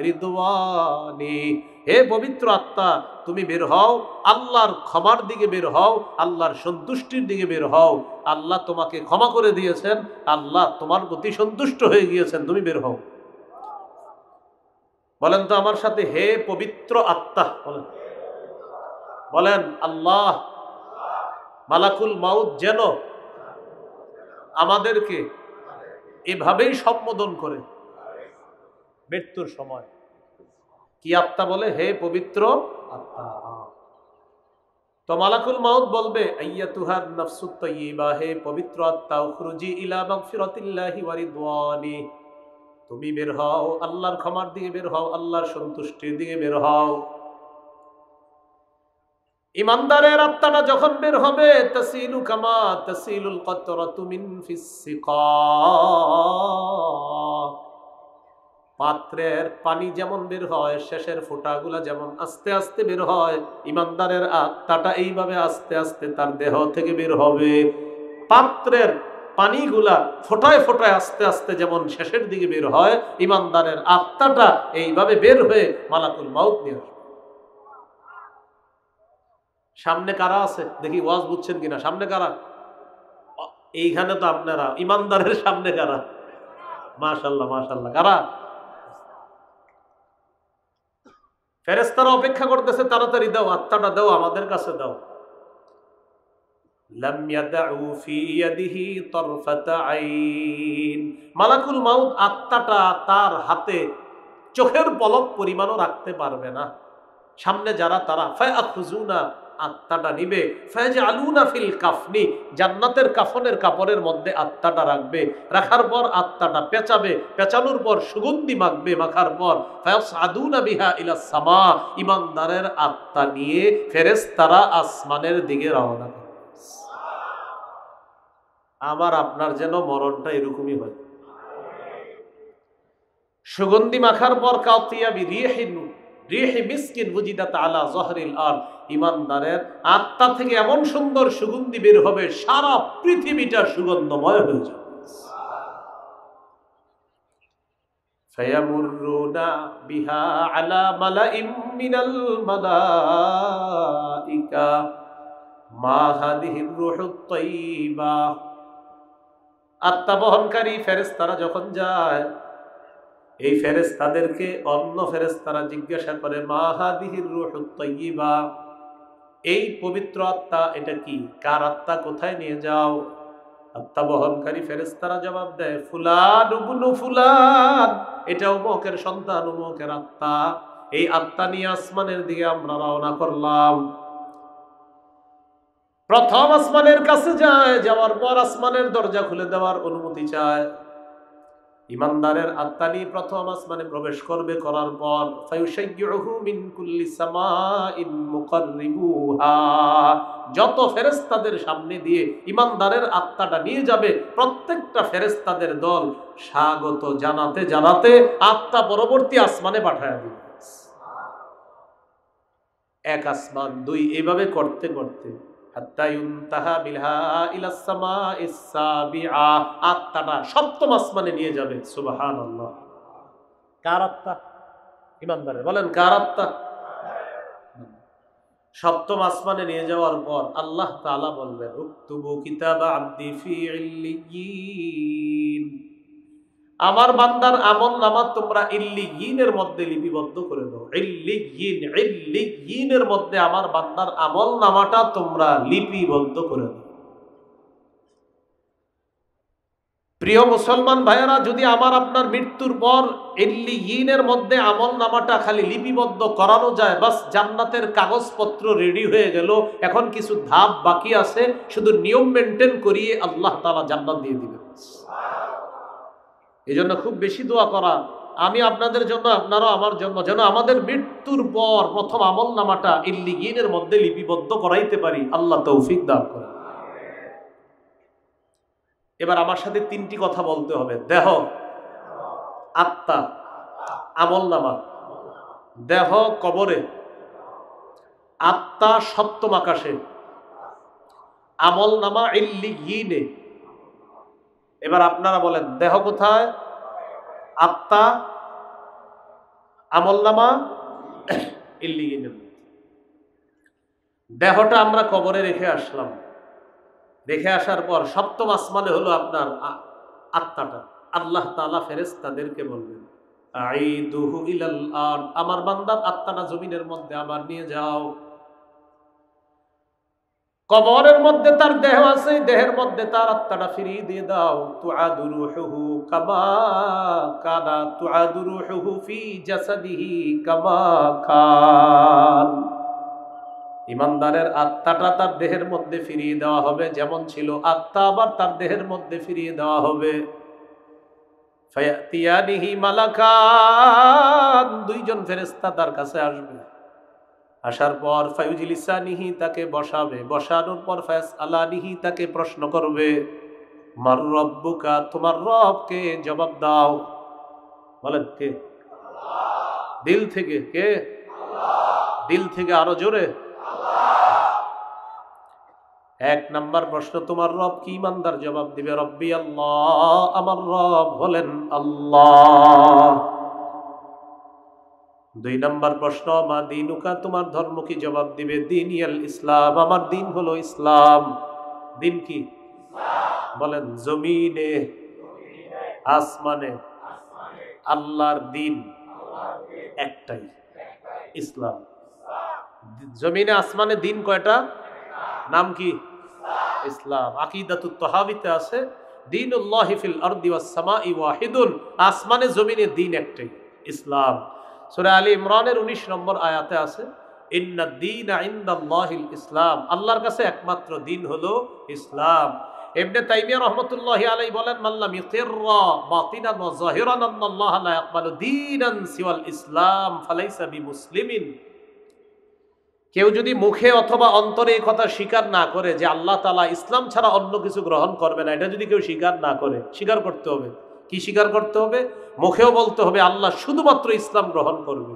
রিদওয়ানি, হে পবিত্র আত্মা, তুমি বের হও, আল্লাহর ক্ষমার দিকে বের হও, আল্লাহর সন্তুষ্টির দিকে বের হও। আল্লাহ তোমাকে ক্ষমা করে দিয়েছেন, আল্লাহ তোমার প্রতি সন্তুষ্ট হয়ে গিয়েছেন, তুমি বের হও। বলেন তো আমার সাথে, হে পবিত্র আত্মা। বলেন, বলেন আল্লাহ। মালাকুল মাউত যেন আমাদেরকে এভাবেই সম্বোধন করে মৃত্যুর সময়। কি আত্মা বলে? হে পবিত্র আত্মা। তো মালাকুল মাউত বলবে, আইয়াতুহান নাফসুত তাইয়্যিবা, হে পবিত্র আত্মা, উখরুজি ইলা মাগফিরাতিল্লাহি ওয়া রিদওয়ানি, তুমি বের হও, আল্লাহর ক্ষমার দিকে বের হও, আল্লাহর সন্তুষ্টির দিকে বের হও। ইমানদারের আত্মাটা যখন বের হবে, তাসিলু কামা তাসিলুল কতরাতু মিন ফিস সিকা, পাত্রের পানি যেমন বের হয়, শেষের ফোঁটাগুলা যেমন আস্তে আস্তে বের হয়, ইমানদারের আত্মাটা এইভাবে আস্তে আস্তে তার দেহ থেকে বের হবে। পাত্রের পানিগুলা ফোটায় ফোটায় আস্তে আস্তে যেমন শেষের দিকে বের হয়, ইমানদারের আত্মাটা এইভাবে বের হয়ে মালাকুল মাউত নিয়ে আসবে। সামনে কারা আছে দেখি, ওয়াজ বুঝছেন কিনা? সামনে কারা? এইখানে তো আপনারা। ইমানদারের সামনে কারা? মাশাআল্লাহ মাশাআল্লাহ। কারা? ফেরেশতারা অপেক্ষা করতেছে, তাড়াতাড়ি দাও, আত্মাটা দাও, আমাদের কাছে দাও। লাম ইয়াদউ ফি ইয়াদিহি তারফাতা আইন, মালাকুল মাউত আত্মাটা তার হাতে চোখের পলক পরিমাণও রাখতে পারবে না। সামনে যারা, তারা ফায়াখুজুনা, আত্মাটা নিবে, ফায়াজআলুনা ফিল কাফনি, জান্নাতের কাফনের কাপড়ের মধ্যে আত্মাটা রাখবে। রাখার পর আত্মাটা পেঁচাবে, পেঁচানোর পর সুগন্ধি মাখবে, মাখার পর ফায়াসআদুনা বিহা ইলাস সামা, ইমানদারের আত্মা নিয়ে ফেরেশতারা আসমানের দিকে রওনা করে। আমার আপনার যেন মরণটা এরকমই হয়। সুগন্ধি মাখার পর কাতিয়া বিরিহিন রিহি মিসকিন ওয়াজিদাত আলা যহরিল আরদ, ইমানদারের আত্মা থেকে এমন সুন্দর সুগন্ধি বের হবে, সারা পৃথিবীটা সুগন্ধময় হয়ে যাবে। ফায়ামুরুনা বিহা আলা মালাইম মিনাল মালাইকা মা হাদিহির রূহুত তাইয়্যিবা, আত্মা বহনকারী ফেরেশতারা যখন যায়, এই ফেরেশতাদেরকে অন্য ফেরেশতারা জিজ্ঞাসা করে, মা হাদিহির রূহুত তাইয়্যিবা, এই পবিত্র আত্মা এটা কি? কার আত্মা? কোথায় নিয়ে যাও? আত্মা বহনকারী ফেরেশতারা জবাব দেয়, ফুলান ইবনু ফুলান, এটা অমুকের সন্তান, অমুকের আত্মা। এই আত্মা নিয়ে আসমানের দিকে আমরা রওনা করলাম। প্রথম আসমানের কাছে যায়, যাওয়ার পর আসমানের দরজা খুলে দেওয়ার অনুমতি চায়। ইমানদারের আত্মা নিয়ে প্রথম আসমানে প্রবেশ করবে, করার পর ফায়ুশাইয়ুহু মিন কুল্লি সামাইন মুকাররিবুহা, যত ফেরেশতাদের সামনে দিয়ে ইমানদারের আত্মাটা নিয়ে যাবে, প্রত্যেকটা ফেরেশতাদের দল স্বাগত জানাতে জানাতে আত্মা পরবর্তী আসমানে পাঠায় দিবে। এক আসমান, দুই, এইভাবে করতে করতে হাত্তা ইউনতাহা বিলহা ইলাস সামাইস সাবিআ, আত্মাটা সপ্তম আসমানে নিয়ে যাবে। সুবহানাল্লাহ। কার আত্মা? ইমানদারের। বলেন কার আত্মা? সপ্তম আসমানে নিয়ে যাওয়ার পর আল্লাহ তাআলা বলবেন, উকতুবু কিতাবা আবদি ফি ইল্লিয়িন, আমার বান্দার আমল নামা তোমরা ইল্লিয়িনের মধ্যে লিপিবদ্ধ করে দাও। ইল্লিয়িনের মধ্যে আমার বান্দার আমল নামাটা তোমরা লিপিবদ্ধ করে দাও। প্রিয় মুসলমান ভাইয়েরা, যদি আমার আপনার মৃত্যুর পর ইল্লিয়িনের মধ্যে আমল নামাটা খালি লিপিবদ্ধ করানো যায়, বাস জান্নাতের কাগজপত্র রেডি হয়ে গেল। এখন কিছু ধাপ বাকি আছে, শুধু নিয়ম মেনটেন করিয়ে আল্লাহ তাআলা জান্নাত দিয়ে দিবেন। এই জন্য খুব বেশি দোয়া করা, আমি আপনাদের জন্য, আপনারাও আমার জন্য, যেন আমাদের মৃত্যুর পর প্রথম আমল নামাটা ইল্লিগিনের মধ্যে লিপিবদ্ধ করাইতে পারি, আল্লাহ তৌফিক দান করেন। এবার আমার সাথে তিনটি কথা বলতে হবে: দেহ, আত্মা, আমল নামা। দেহ কবরে, আত্মা সপ্তম আকাশে, আমল নামা ইল্লিগিনে। এবার আপনারা বলেন, দেহ কোথায়, আত্মা, আমল নামা ইল্লিগিনে। দেহটা আমরা কবরে রেখে আসলাম, রেখে আসার পর সপ্তম আসমানে হলো আপনার আত্মাটা। আল্লাহ তাআলা ফেরেশতাদেরকে বলবেন, আইদুহু ইলাল আরদ, আমার বান্দার আত্মাটা জমিনের মধ্যে আবার নিয়ে যাও। কবরের মধ্যে তার দেহ আছে, দেহের মধ্যে তার আত্মাটা ফিরিয়ে দিয়ে দাও। তুআদু রূহুহু কামা কানা তুআদু রূহুহু ফি জাসাদিহি কামা কান। ইমানদারের আত্মাটা তার দেহের মধ্যে ফিরিয়ে দেওয়া হবে, যেমন ছিল আত্মা আবার তার দেহের মধ্যে ফিরিয়ে দেওয়া হবে। ফায়াতিয়ানিহি মালাকান, দুইজন ফেরেশতা তার কাছে আসবে। আসার পর ফায়ুজলিসানিহি, তাকে বসাবে। বসানোর পর ফায়াসআলানিহি, তাকে প্রশ্ন করবে, মার রব্বুকা, তোমার রব কে, জবাব দাও। বলেন কে? দিল থেকে। কে? দিল থেকে আরো জোরে। এক নাম্বার প্রশ্ন, তোমার রব কি? ইমানদার জবাব দিবে, রব্বি আল্লাহ, আমার রব হলেন আল্লাহ। দুই নাম্বার প্রশ্ন, মা দীনুকা, তোমার ধর্ম কি? জবাব দিবে, দীনিয়াল ইসলাম, আমার দিন হলো ইসলাম। দিন কি? বলেন, জমিনে, আসমানে, আল্লাহর দিন একটাই, ইসলাম। জমিনে আসমানে দিন কয়টা? নাম কি? ইসলাম। আকীদাতুত তাহাবীতে আছে, দীনুল্লাহি ফিল আরদি ওয়াস সামাই ওয়াহিদুন, আসমানে জমিনে দিন একটাই, ইসলাম। সূরা আলী ইমরানের 19 নম্বর আয়াতে আছে, ইন্নাদ দীনা ইনদাল্লাহিল ইসলাম, আল্লাহর কাছে একমাত্র দিন হলো ইসলাম। ইবনে তাইমিয়া রাহমাতুল্লাহি আলাইহি বলেন, মাল্লাম ইকিররা বাতিনান ওয়া যাহিরান আল্লাহ লা ইয়াকবালু দীনান সিওয়াল ইসলাম ফালাইসা বিমুসলিমিন। কেউ যদি মুখে অথবা অন্তরে এই কথা স্বীকার না করে যে আল্লাহ তাআলা ইসলাম ছাড়া অন্য কিছু গ্রহণ করবে না, এটা যদি কেউ স্বীকার না করে, স্বীকার করতে হবে। কি স্বীকার করতে হবে? মুখেও বলতে হবে আল্লাহ শুধুমাত্র ইসলাম গ্রহণ করবে,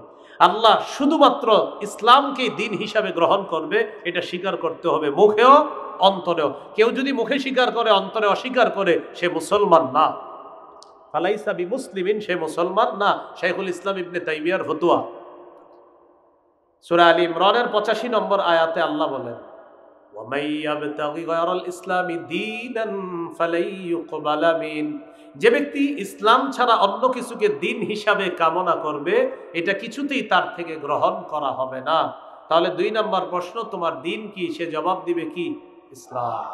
আল্লাহ শুধুমাত্র ইসলামকে দিন হিসাবে গ্রহণ করবে, এটা স্বীকার করতে হবে মুখেও অন্তরেও। কেউ যদি মুখে স্বীকার করে অন্তরে অস্বীকার করে, সে মুসলমান না। ফালাইসা বিমুসলিমিন, সে মুসলমান না। শাইখুল ইসলাম ইবনে তাইমিয়ার ফতোয়া। সূরা আলী ইমরানের 85 নম্বর আয়াতে আল্লাহ বলেন, ওয়ামাই ইয়াবতাগি গায়রাল ইসলামি দীনান ফালাই ইউকবালা মিন, যে ব্যক্তি ইসলাম ছাড়া অন্য কিছুকে দিন হিসাবে কামনা করবে, এটা কিছুতেই তার থেকে গ্রহণ করা হবে না। তাহলে 2 নম্বর প্রশ্ন, তোমার দিন কি? সে জবাব দিবে কি? ইসলাম।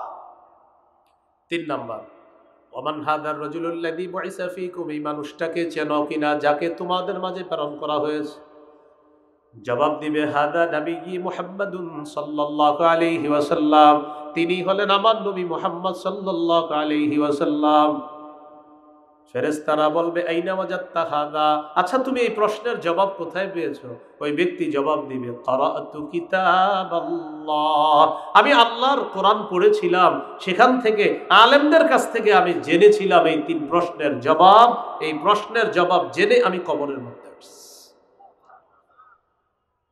3 নম্বর, ওমান হাদার রাজুলুল্লাযী বুইসা ফীকুম, এই মানুষটাকে চেনো কিনা যাকে তোমাদের মাঝে প্রেরণ করা হয়েছে? জবাব দিবে, হাদা নবী মুহাম্মাদুন সাল্লাল্লাহু আলাইহি ওয়াসাল্লাম, তিনি হলেন আমার নবী মুহাম্মদ সাল্লাল্লাহু আলাইহি ওয়াসাল্লাম। ফেরেশতারা বলবে, আইনা ওয়াজাদতা হাদা, আচ্ছা তুমি এই প্রশ্নের জবাব কোথায় পেয়েছো? ওই ব্যক্তি জবাব দিবে, ক্বারাআতু কিতাবাল্লাহ, আমি আল্লাহর কোরআন পড়েছিলাম, সেখান থেকে আলেমদের কাছ থেকে আমি জেনেছিলাম এই 3 প্রশ্নের জবাব। এই প্রশ্নের জবাব জেনে আমি কবরের মধ্যে আসছি।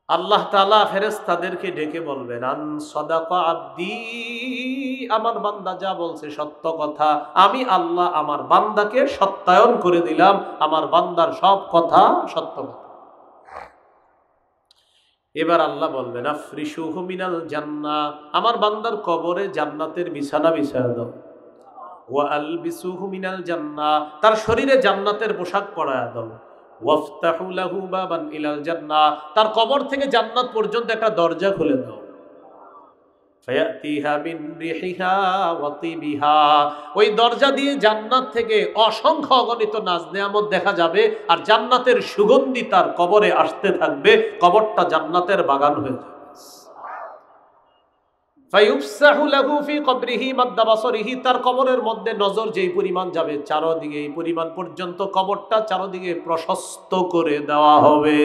আল্লাহ তাআলা ফেরেশতাদেরকে ডেকে বলবেন, আন সাদাকা আব্দি, আমার বান্দা যা বলছে সত্য কথা, আমি আল্লাহ আমার বান্দাকে সত্যায়ন করে দিলাম, আমার বান্দার সব কথা সত্য কথা। এবার আল্লাহ বলবেন, আফরিশুহু মিনাল জান্নাহ, আমার বান্দার কবরে জান্নাতের বিছানা বিছায়া দাও। ওয়া আলবিসুহু মিনাল জান্নাহ, তার শরীরে জান্নাতের পোশাক পরায়া দাও। ওয়াফতাহু লাহু বাবান ইলাল জান্নাহ, তার কবর থেকে জান্নাত পর্যন্ত একটা দরজা খুলে দাও। ফায়াতিহা মিন রিহিহা ওয়া তিবিহা, ওই দরজা দিয়ে জান্নাত থেকে অসংখ্য অগণিত নাজ নেয়ামত দেখা যাবে, আর জান্নাতের সুগন্ধি তার কবরে আসতে থাকবে, কবরটা জান্নাতের বাগান হয়ে যাবে। ফায়ুফসাহু লাহু ফি কবরিহি মাদ্দা বাসরিহি, তার কবরের মধ্যে নজর যেই পরিমাণ যাবে চারদিকে এই পরিমাণ পর্যন্ত কবরটা চারদিকে প্রশস্ত করে দেওয়া হবে।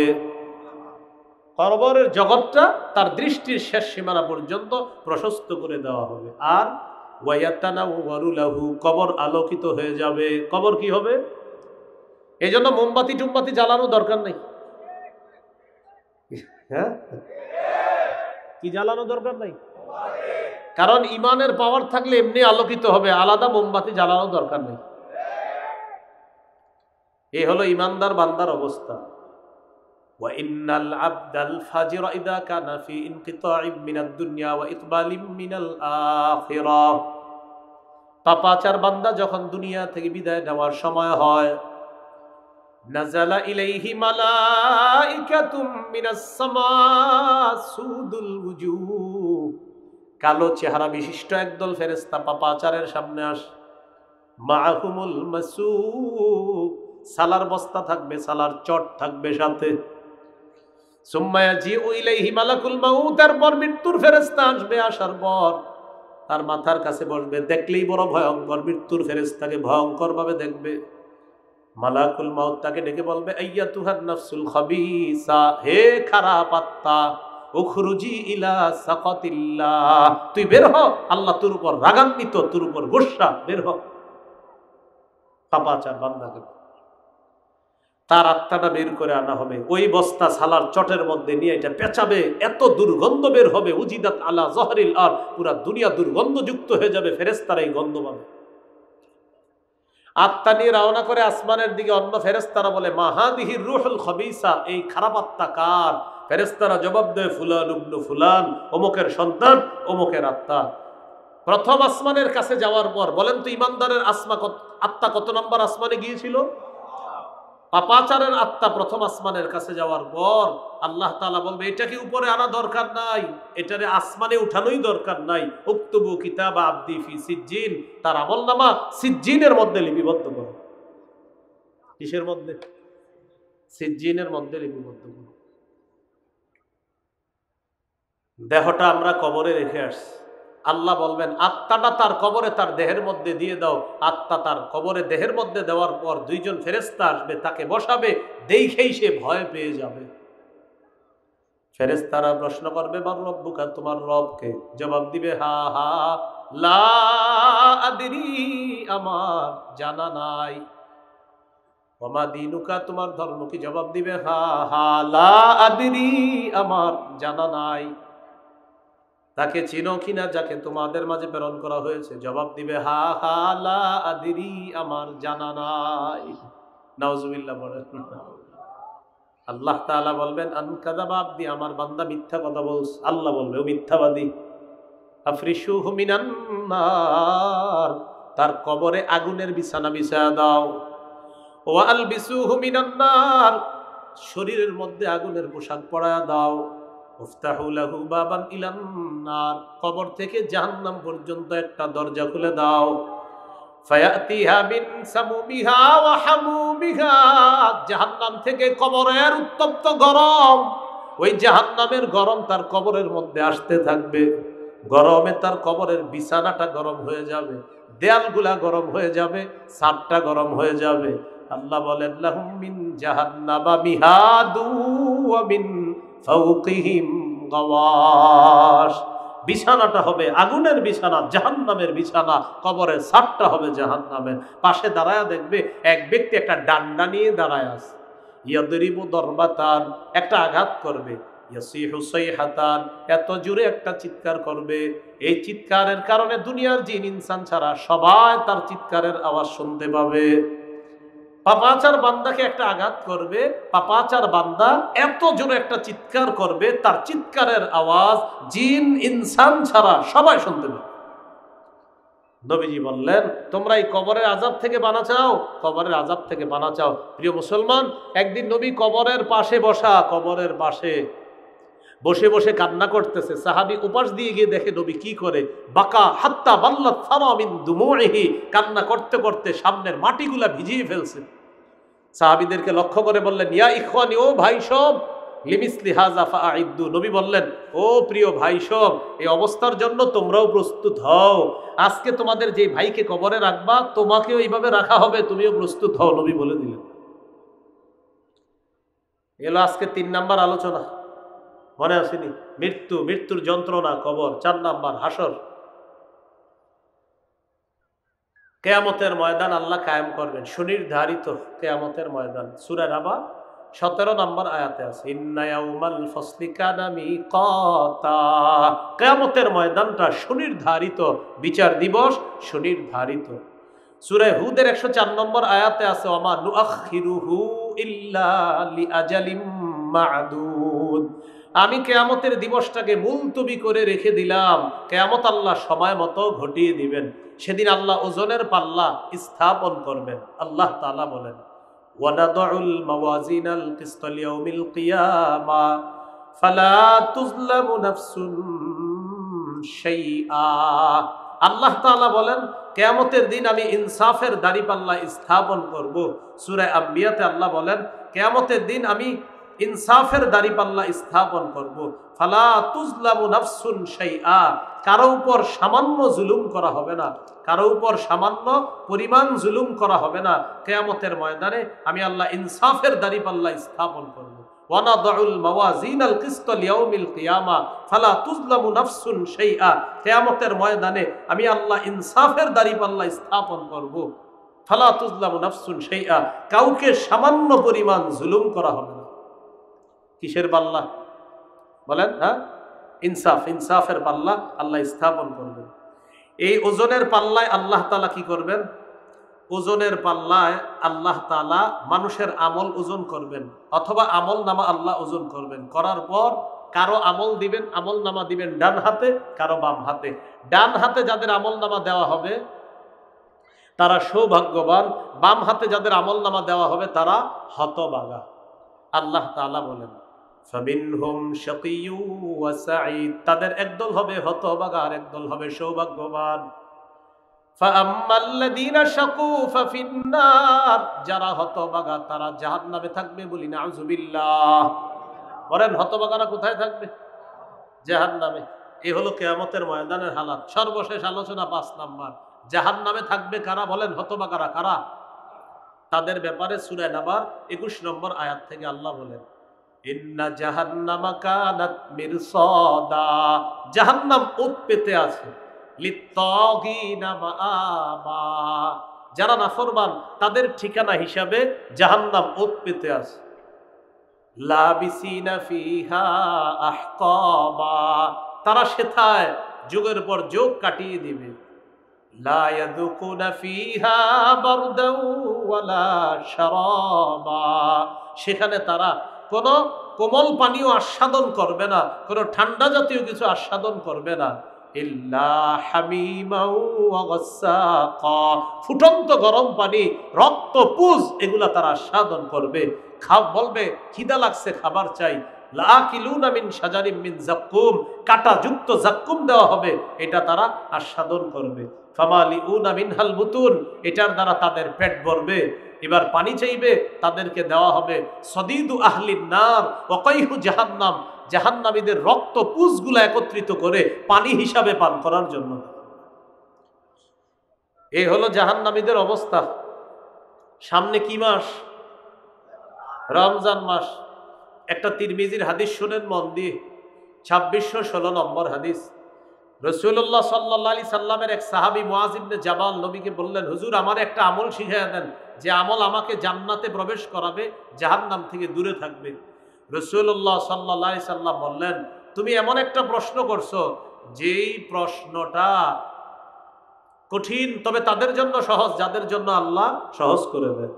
কবরের জগৎটা তার দৃষ্টির শেষ সীমানা পর্যন্ত প্রশস্ত করে দেওয়া হবে। আর ওয়ায়াতানাওয়ারু লাহু, কবর আলোকিত হয়ে যাবে। কবর কি হবে? এই জন্য মোমবাতি টুমবাতি জ্বালানো দরকার নেই। হ্যাঁ, কি জ্বালানো দরকার নাই? কারণ ইমানের পাওয়ার থাকলে এমনি আলোকিত হবে, আলাদা মোমবাতি জ্বালানো দরকার নেই। এই হলো ইমানদার বান্দার অবস্থা। ওয়া ইন্নাল আবদাল ফাজির ইযা কানা ফি ইনকিতাইম মিনাদ দুনিয়া ওয়া ইকবালিম মিনাল আখিরাহ, পাপাচার বান্দা যখন দুনিয়া থেকে বিদায় নেওয়ার সময় হয়, নাযালা ইলাইহি মালাইকাতুম মিনাস সামা সুদুল উজুহ, কালো চেহারা বিশিষ্ট একদল ফেরেশতা পাপাচারের সামনে আসে। মাআহুমুল মাসুক, সালার বস্তা থাকবে, সালার চট থাকবে সাথে। সুম্মা ইয়াজিউ ইলাইহি মালাকুল মাউত, তারপর মৃত্যুর ফেরেশতা আসবে। আসার পর তার মাথার কাছে বসবে। দেখলেই বড় ভয়ঙ্কর, মৃত্যুর ফেরেশতাকে ভয়ঙ্কর ভাবে দেখবে। মালাকুল মাউত তাকে ডেকে বলবে, আইয়াতুহান নাফসুল খাবিসা, হে খারাপ আত্মা, উখরুজি ইলা সাকাতিল্লাহ, তুই বের হ, আল্লাহ তোর উপর রাগান্বিত, তোর উপর গোসা, বের হ। পাপাচার বান্দাকে তার আত্মাটা বের করে আনা হবে। ওই বস্তা সালার চটের মধ্যে নিয়ে এটা পেঁচাবে, এত দুর্গন্ধ বের হবে, উজিদাত আলা জহরিল আর, পুরা দুনিয়া দুর্গন্ধযুক্ত হয়ে যাবে, ফেরেশতারা এই গন্ধ পাবে। আত্মা নিয়ে রওনা করে আসমানের দিকে। অন্য ফেরেশতারা বলে, মা হাদিহির রূহুল খাবিসা, এই খারাপ আত্মা কার? ফেরেশতারা জবাব দেয়, ফুলান ইবনু ফুলান, অমুকের সন্তান, অমুকের আত্মা। প্রথম আসমানের কাছে যাওয়ার পর বলেন তো, ইমানদারের আত্মা কত নম্বর আসমানে গিয়েছিল? পাপাচারের আত্মা প্রথম আসমানের কাছে যাওয়ার পর আল্লাহ তাআলা বলবে, এটাকে উপরে আনা দরকার নাই, এটারে আসমানে উঠানোই দরকার নাই। উকতুবু কিতাবা আবদি ফি সিজ্জিন, তার আমলনামা সিজ্জিনের মধ্যে লিপিবদ্ধ করো। কিসের মধ্যে? সিজ্জিনের মধ্যে লিপিবদ্ধ করো। দেহটা আমরা কবরে রেখে আসছি, আল্লাহ বলবেন আত্মাটা তার কবরে তার দেহের মধ্যে দিয়ে দাও। আত্মা তার কবরে দেহের মধ্যে দেওয়ার পর দুইজন ফেরেশতা আসবে, তাকে বসাবে, দেখেই সে ভয় পেয়ে যাবে। ফেরেশতারা প্রশ্ন করবে, মান রব্বুকা, তোমার রবকে? জবাব দিবে, হা হা লা আদরি, আমার জানা নাই। ওমা দীনুকা, তোমার ধর্ম কি? জবাব দিবে, হা হা লা আদরি, আমার জানা নাই। তাকে চিনো কিনা যাকে তোমাদের মাঝে প্রেরণ করা হয়েছে? জবাব দিবে, হা হা লা আদরি, আমার জানা নাই। নাউজুবিল্লাহ বলেন। আল্লাহ তাআলা বলবেন, আনকাযাবা আবদি, আমার বান্দা মিথ্যা কথা বলছে। আল্লাহ বলবে, ও মিথ্যাবাদী। আফরিশুহু মিনান নার, তার কবরে আগুনের বিছানা বিছায়া দাও। ওয়া আলবিসুহু মিনান নার, শরীরের মধ্যে আগুনের পোশাক পরায়া দাও। উফতাহু লাহু বাবান ইলান নার, কবর থেকে জাহান্নাম পর্যন্ত একটা দরজা খুলে দাও। ফায়াতিহা মিন সামুমিহা ওয়া হামুমিহা, জাহান্নাম থেকে কবরের উত্তপ্ত গরম, ওই জাহান্নামের গরম তার কবরের মধ্যে আসতে থাকবে। গরমে তার কবরের বিছানাটা গরম হয়ে যাবে, দেয়ালগুলা গরম হয়ে যাবে, ছাদটা গরম হয়ে যাবে। আল্লাহ বলেন, লাহুম মিন জাহান্নামা মিহাদু ওয়া মিন ফাওকিহিম গাওয়াশ, বিছানাটা হবে আগুনের বিছানা, জাহান্নামের বিছানা, কবরের ছাদটা হবে জাহান্নামের। পাশে দাঁড়ায় দেখবে এক ব্যক্তি একটা ডান্ডা নিয়ে দাঁড়ায় আছে। ইয়াদরিবু দরবাতান, একটা আঘাত করবে। ইয়াসিহু সাইহাতান, এত জোরে একটা চিৎকার করবে, এই চিৎকারের কারণে দুনিয়ার জিন ইনসান ছাড়া সবাই তার চিৎকারের আওয়াজ শুনতে পাবে। পাপাচার বান্দাকে একটা আঘাত করবে, পাপাচার বান্দা এত জোরে একটা চিৎকার করবে, তার চিৎকারের আওয়াজ জিন ইনসান ছাড়া সবাই শুনতে পাবে। নবীজি বললেন, তোমরা এই কবরের আযাব থেকে বানা চাও, কবরের আযাব থেকে বানা চাও। প্রিয় মুসলমান, একদিন নবী কবরের পাশে বসা, কবরের পাশে বসে বসে কান্না করতেছে। সাহাবী উপাস দিয়ে গিয়ে দেখে নবী কি করে, বাকা হাত্তা বাল্লাত সারা মিন দুমুইহি, কান্না করতে করতে সামনের মাটিগুলা ভিজিয়ে ফেলছে। সাহাবীদেরকে লক্ষ্য করে বললেন, ইয়া ইখওয়ানি, ও ভাই সব, লিমিসলি হাযা ফাআইদ্দু। নবী বললেন, ও প্রিয় ভাই সব, এই অবস্থার জন্য তোমরাও প্রস্তুত হও। আজকে তোমাদের যে ভাইকে কবরে রাখবা, তোমাকেও এইভাবে রাখা হবে, তুমিও প্রস্তুত হও, নবী বলে দিলেন। এলো আজকে 3 নাম্বার আলোচনা, মনে আসেনি? মৃত্যু, মৃত্যুর যন্ত্রণা, কবর। 4 নাম্বার হাসর। কেয়ামতের ময়দান আল্লাহ কায়েম করবেন, সুনির্ধারিত কেয়ামতের ময়দান। সূরা নাবা 17 নম্বর আয়াতে আছে, ইন্না ইয়াউমাল ফাসলি কানা মিকাতা। কিয়ামতের ময়দানটা সুনির্ধারিত, বিচার দিবস সুনির্ধারিত। সূরা হুদের 104 নম্বর আয়াতে আছে, ওমা নুআখিরুহু ইল্লা লিআজালিম মা'দুদ। আমি কিয়ামতের দিবসটাকে মুলতবি করে রেখে দিলাম, কিয়ামত আল্লাহ সময় মতো ঘটিয়ে দিবেন। সেদিন আল্লাহ ওজনের পাল্লা স্থাপন করবেন। আল্লাহ তাআলা বলেন, ওয়ানাদউল মাওয়াজিনাল কিসতা লিয়াউমিল কিয়ামা ফালা তুযলামু নাফসুন শাইআ। আল্লাহ তাআলা বলেন, কিয়ামতের দিন আমি ইনসাফের দাঁড়িপাল্লা স্থাপন করব। সূরা আম্বিয়াতে আল্লাহ বলেন, কিয়ামতের দিন আমি ইনসাফের দাঁড়িপাল্লা স্থাপন করব। ফালা তুযলামু নাফসুন শাইআ। কারো উপর সামান্য জুলুম করা হবে না, কারো উপর সামান্য পরিমাণ জুলুম করা হবে না। কিয়ামতের ময়দানে আমি আল্লাহ ইনসাফের দাঁড়িপাল্লা স্থাপন করব। ওয়ানাদউল মাওয়াজিনাল কিসতা লিয়াউমিল কিয়ামা ফালা তুযলামু নাফসুন শাইআ। কিয়ামতের ময়দানে আমি আল্লাহ ইনসাফের দাঁড়িপাল্লা স্থাপন করব। ফালা তুযলামু নাফসুন শাইআ। কাউকে সামান্য পরিমাণ জুলুম করা হবে না। কিসের পাল্লা বলেন? হ্যাঁ, ইনসাফ, ইনসাফের পাল্লা আল্লাহ স্থাপন করবেন। এই ওজনের পাল্লায় আল্লাহ তাআলা কি করবেন? ওজনের পাল্লায় আল্লাহ তাআলা মানুষের আমল ওজন করবেন, অথবা আমল নামা আল্লাহ ওজন করবেন। করার পর কারো আমল দিবেন, আমল নামা দিবেন ডান হাতে, কারো বাম হাতে। ডান হাতে যাদের আমল নামা দেওয়া হবে তারা সৌভাগ্যবান, বাম হাতে যাদের আমল নামা দেওয়া হবে তারা হতভাগা। আল্লাহ তাআলা বলেন, ফামিনহুম শাকিয়্যু ওয়া সাঈদ। তাদের একদল হবে হতভাগা আর একদল হবে সৌভাগ্যবান। ফাআম্মাল্লাযীনা শাকু ফাফিন্নার। যারা হতভাগা তারা জাহান্নামে থাকবে, বলি নাউযুবিল্লাহ। বলেন, হতভাগারা কোথায় থাকবে? জাহান্নামে। এই হলো কিয়ামতের ময়দানের হালাত। সর্বশেষ আলোচনা 5 নাম্বার, জাহান্নামে থাকবে কারা? বলেন, হতভাগারা কারা? তাদের ব্যাপারে সূরা নাবার 21 নম্বর আয়াত থেকে আল্লাহ বলেন, ইন্না জাহান্নামা কানাত মিরসাদা। জাহান্নাম ওত পেতে আছে, লিত্তাগিনা মাআবা। যারা নাফরমান তাদের ঠিকানা হিসাবে জাহান্নাম ওত পেতে আছে। লাবিসিনা ফিহা আহকাবা। তারা সেথায় যুগের পর যুগ কাটিয়ে দিবে। লা ইয়াযুকুনা ফিহা বারদাও ওয়ালা শারাবা। সেখানে তারা কোনো কোমল পানীয় আস্বাদন করবে না, কোনো ঠান্ডা জাতীয় কিছু আস্বাদন করবে না। ইল্লা হামিমাও ওয়া গাসসাকা। ফুটন্ত গরম পানি, রক্তপুঁজ, এগুলা তারা আস্বাদন করবে। বলবে, খিদা লাগছে, খাবার চাই। লাকিলুনা মিন শাজারিম মিন যাক্কুম। কাঁটাযুক্ত যাক্কুম দেওয়া হবে, এটা তারা আস্বাদন করবে। ফামালিউনা মিনহাল বুতুন। এটার দ্বারা তাদের পেট ভরবে। এবার পানি চাইবে, তাদেরকে দেওয়া হবে সদীদু আহলিন নার ওয়া কাইহু জাহান্নাম। জাহান্নামীদের রক্তপুঁজগুলো একত্রিত করে পানি হিসাবে পান করার জন্য। এই হলো জাহান্নামীদের অবস্থা। সামনে কি মাস? রমজান মাস। একটা তিরমিজির হাদিস শুনেন মন দিয়ে, 2616 নম্বর হাদিস। রাসূলুল্লাহ সাল্লাল্লাহু আলাইহি সাল্লামের এক সাহাবী মুআয ইবনে জাবাল নবীকে বললেন, হুজুর আমার একটা আমল শিখিয়ে দেন, যে আমল আমাকে জান্নাতে প্রবেশ করাবে, জাহান্নাম থেকে দূরে থাকবে। রাসূলুল্লাহ সাল্লাল্লাহু আলাইহি সাল্লাম বললেন, তুমি এমন একটা প্রশ্ন করছো যেই প্রশ্নটা কঠিন, তবে তাদের জন্য সহজ যাদের জন্য আল্লাহ সহজ করে দেন।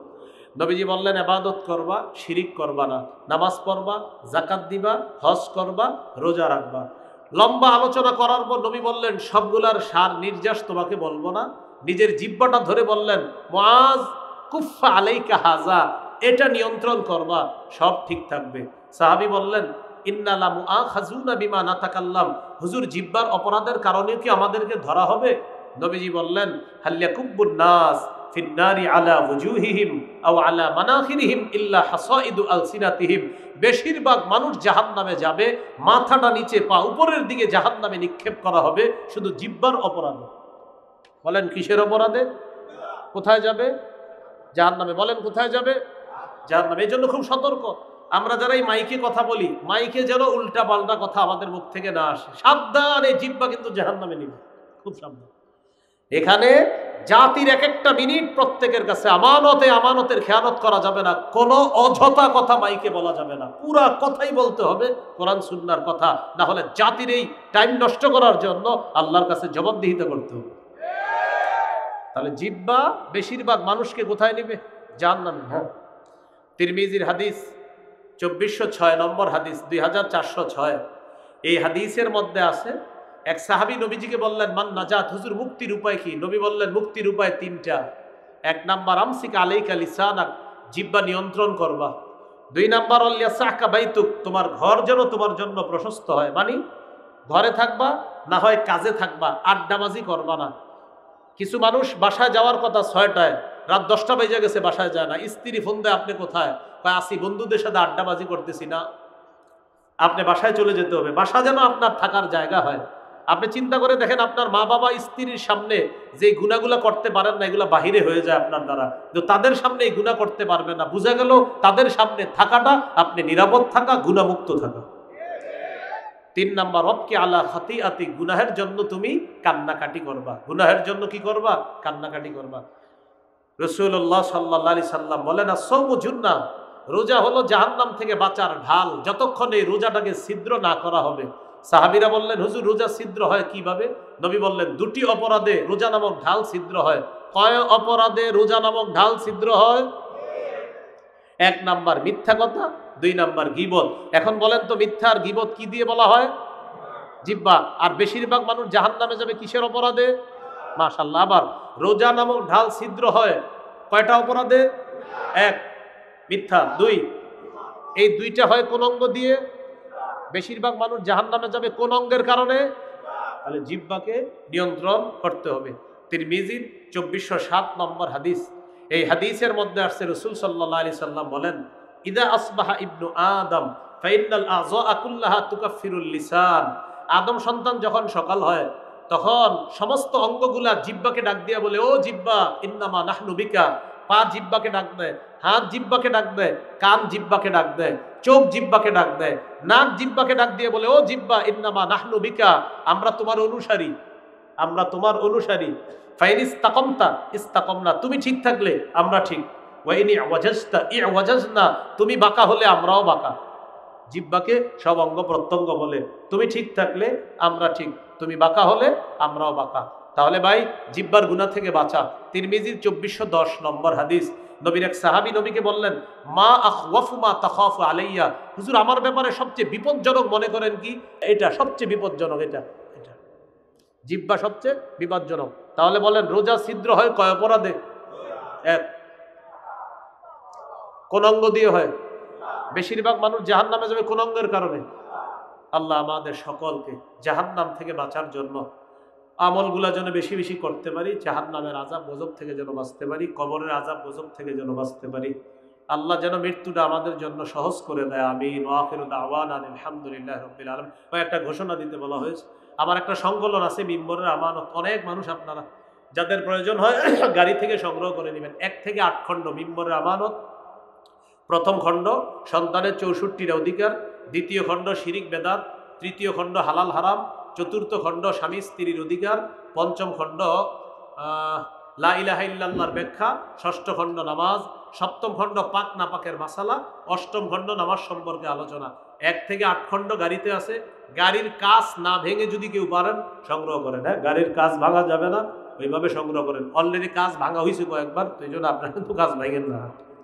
নবীজি বললেন, ইবাদত করবা, শিরিক করবা না, নামাজ পড়বা, যাকাত দিবা, হজ করবা, রোজা রাখবা। লম্বা আলোচনা করার পর নবী বললেন, সবগুলার সার নির্যাস তোমাকে বলবো না। নিজের জিহ্বাটা ধরে বললেন, মুআয কুফা আলাইকা হাযা, এটা নিয়ন্ত্রণ করবা, সব ঠিক থাকবে। সাহাবী বললেন, ইন্না লা মুআখাযুনা বিমা নাতাকাল্লাম। হুজুর, জিহ্বার অপরাধের কারণে কি আমাদেরকে ধরা হবে? নবীজি বললেন, হাল ইয়াকুব্বুন নাস ফিন্নারি আলা ওয়ুজুহিহিম আও আলা মানাখিরিহিম ইল্লা হাসাইদু আলসিনাতিহিম। বেশিরভাগ মানুষ জাহান্নামে যাবে, মাথাটা নিচে পা উপরের দিকে জাহান্নামে নিক্ষেপ করা হবে শুধু জিহ্বার অপরাধে। বলেন কিসের অপরাধে? কোথায় যাবে? জাহান্নামে। বলেন কোথায় যাবে? জাহান্নামে। এই জন্য খুব সতর্ক আমরা যারা এই মাইকে কথা বলি, মাইকে যেন উল্টা পাল্টা কথা আমাদের মুখ থেকে না আসে। সাবধান, এই জিহ্বা কিন্তু জাহান্নামে নিবে, খুব সাবধান। এখানে জাতির এক একটা মিনিট প্রত্যেকের কাছে আমানতে, আমানতের খেয়ানত করা যাবে না। কোনো অযথা কথা মাইকে বলা যাবে না, পুরা কথাই বলতে হবে কোরআন সুন্নাহর কথা, না হলে জাতির এই টাইম নষ্ট করার জন্য আল্লাহর কাছে জবাবদিহিতা করতে হবে। তাহলে জিহ্বা বেশিরভাগ মানুষকে কোথায় নিবে? জাহান্নামে। হ্যাঁ, তিরমিজির হাদিস 2406 নম্বর হাদিস, 2406। এই হাদিসের মধ্যে আছে এক সাহাবী নবীজিকে বললেন, মান নাজাত, হুজুর মুক্তির উপায় কি? নবী বললেন মুক্তির উপায় তিনটা। এক নাম্বার আমসিকা আলাইকা লিসানাক, জিহ্বা নিয়ন্ত্রণ করবা। দুই নাম্বার আল্লিয়াসাকা বাইতুক, তোমার ঘর যেন তোমার জন্য প্রশস্ত হয়, মানে ঘরে থাকবা, না হয় কাজে থাকবা, আড্ডাবাজি করবা না। কিছু মানুষ বাসায় যাওয়ার কথা 6টায়, রাত 10টা বেজে গেছে বাসায় যায় না। স্ত্রী ফোন দেয়, আপনি কোথায়? কয় আসি, বন্ধুদের সাথে আড্ডাবাজি করতেছি। না, আপনি বাসায় চলে যেতে হবে। বাসা যেন আপনার থাকার জায়গা হয়। আপনি চিন্তা করে দেখেন, আপনার মা বাবা স্ত্রীর সামনে যে গুনাহগুলো করতে পারেন না, এগুলো বাহিরে হয়ে যায় আপনার দ্বারা, কিন্তু তাদের সামনে এই গুনাহ করতে পারবে না। বোঝা গেল তাদের সামনে থাকাটা আপনি নিরাপদ থাকা, গুনাহমুক্ত থাকা। 3 নাম্বার রবকে আলা খাতিআতি, গুনাহের জন্য তুমি কান্নাকাটি করবা। গুনাহের জন্য কি করবা? কান্নাকাটি করবা। রাসূলুল্লাহ সাল্লাল্লাহু আলাইহি সাল্লাম বলেন, আস-সাওমু জুন্নাহ, রোজা হলো জাহান্নাম থেকে বাঁচার ঢাল, যতক্ষণ এই রোজাটাকে ছিদ্র না করা হবে। সাহাবীরা বললেন, হুজুর রোজা ছিদ্র হয় কিভাবে? নবী বললেন, 2টি অপরাধে রোজা নামক ঢাল ছিদ্র হয়। কয় অপরাধে রোজা নামক ঢাল ছিদ্র হয়? 1 নাম্বার মিথ্যা কথা, 2 নাম্বার গীবত। এখন বলেন তো, মিথ্যা আর গীবত কি দিয়ে বলা হয়? জিহ্বা। আর বেশিরভাগ মানুষ জাহান্নামে যাবে কিসের অপরাধে? মাশাআল্লাহ। আবার রোজা নামক ঢাল ছিদ্র হয় কয়টা অপরাধে? 1 মিথ্যা, 2 এই 2টা হয় কোন অঙ্গ দিয়ে? বেশিরভাগ মানুষ জাহান্নামে যাবে কোন অঙ্গের কারণে? তাহলে জিহ্বাকে নিয়ন্ত্রণ করতে হবে। তিরমিজির 2407 নম্বর হাদিস। এই হাদিসের মধ্যে আসছে রাসূল সাল্লাল্লাহু আলাইহি সাল্লাম বলেন, ইদা আসবাহা ইবনু আদম ফাইনাল আযা কুল্লাহা তুকাফিরুল লিসান। আদম সন্তান যখন সকাল হয়, তখন সমস্ত অঙ্গগুলা জিহ্বাকে ডাক দিয়া বলে, ও জিহ্বা ইন্নামা নাহনু বিকা। পা জিহ্বাকে ডাক দেয়, হাত জিহ্বাকে ডাক দেয়, কান জিহ্বাকে ডাক দেয়, চোখ জিহ্বাকে ডাক দেয়, নাক জিহ্বাকে ডাক দিয়ে বলে, ও জিহ্বা ইন্নামা নাহনু বিকা, আমরা তোমার অনুসারী, আমরা তোমার অনুসারী। ফাইন ইস্তাকামতা ইস্তাকামনা, তুমি ঠিক থাকলে আমরা ঠিক। ওয়াইনি ওয়াজাজতা ইওয়াজাজনা, তুমি বাঁকা হলে আমরাও বাঁকা। জিহ্বাকে সব অঙ্গ প্রত্যঙ্গ বলে, তুমি ঠিক থাকলে আমরা ঠিক, তুমি বাঁকা হলে আমরাও বাঁকা। তাহলে ভাই, জিহ্বার গুনাহ থেকে বাঁচা। তিরমিজির 2410 নম্বর হাদিস। নবীর এক সাহাবী নবীকে বললেন, মা আখওয়াফু মা তাখাফু আলাইয়া, হুজুর আমার ব্যাপারে সবচেয়ে বিপজ্জনক মনে করেন কি? এটা সবচেয়ে বিপজ্জনক, এটা এটা জিহ্বা সবচেয়ে বিপজ্জনক। তাহলে বলেন, রোজা ছিদ্র হয় কয় অপরাধে? 1 কোন অঙ্গ দিয়ে হয়? বেশিরভাগ মানুষ জাহান্নামে যাবে কোন অঙ্গের কারণে? আল্লাহ আমাদের সকলকে জাহান্নাম থেকে বাঁচার জন্য আমলগুলা যেন বেশি বেশি করতে পারি, জাহান্নামের আযাব গজব থেকে যেন বাঁচতে পারি, কবরের আযাব গজব থেকে যেন বাঁচতে পারি। আল্লাহ যেন মৃত্যুটা আমাদের জন্য সহজ করে দেয়। আমিন। ওয়া আখিরু দাওয়ানা আলহামদুলিল্লাহি রাব্বিল আলামিন। একটা ঘোষণা দিতে বলা হয়েছে। আমার একটা সংকলন আছে মিম্বরের আমানত। অনেক মানুষ আপনারা যাদের প্রয়োজন হয় গাড়ি থেকে সংগ্রহ করে নেবেন। 1 থেকে 8 খণ্ড মিম্বরের আমানত। প্রথম খণ্ড সন্তানের 64টা অধিকার, দ্বিতীয় খণ্ড শিরিক বেদাত, তৃতীয় খণ্ড হালাল হারাম, চতুর্থ খণ্ড স্বামী স্ত্রীর অধিকার, পঞ্চম খণ্ড লা ইলাহা ইল্লাল্লাহর ব্যাখ্যা, ষষ্ঠ খণ্ড নামাজ, সপ্তম খণ্ড পাক নাপাকের মাসালা, অষ্টম খণ্ড নামাজ সম্পর্কে আলোচনা। 1 থেকে 8 খণ্ড গাড়িতে আছে। গাড়ির কাঁচ না ভেঙে যদি কেউ পারেন সংগ্রহ করেন। হ্যাঁ, গাড়ির কাঁচ ভাঙা যাবে না, ওইভাবে সংগ্রহ করেন। অলরেডি কাঁচ ভাঙা হয়েছে কয়েকবার, তো এই জন্য আপনারা কিন্তু কাঁচ ভাঙেন না।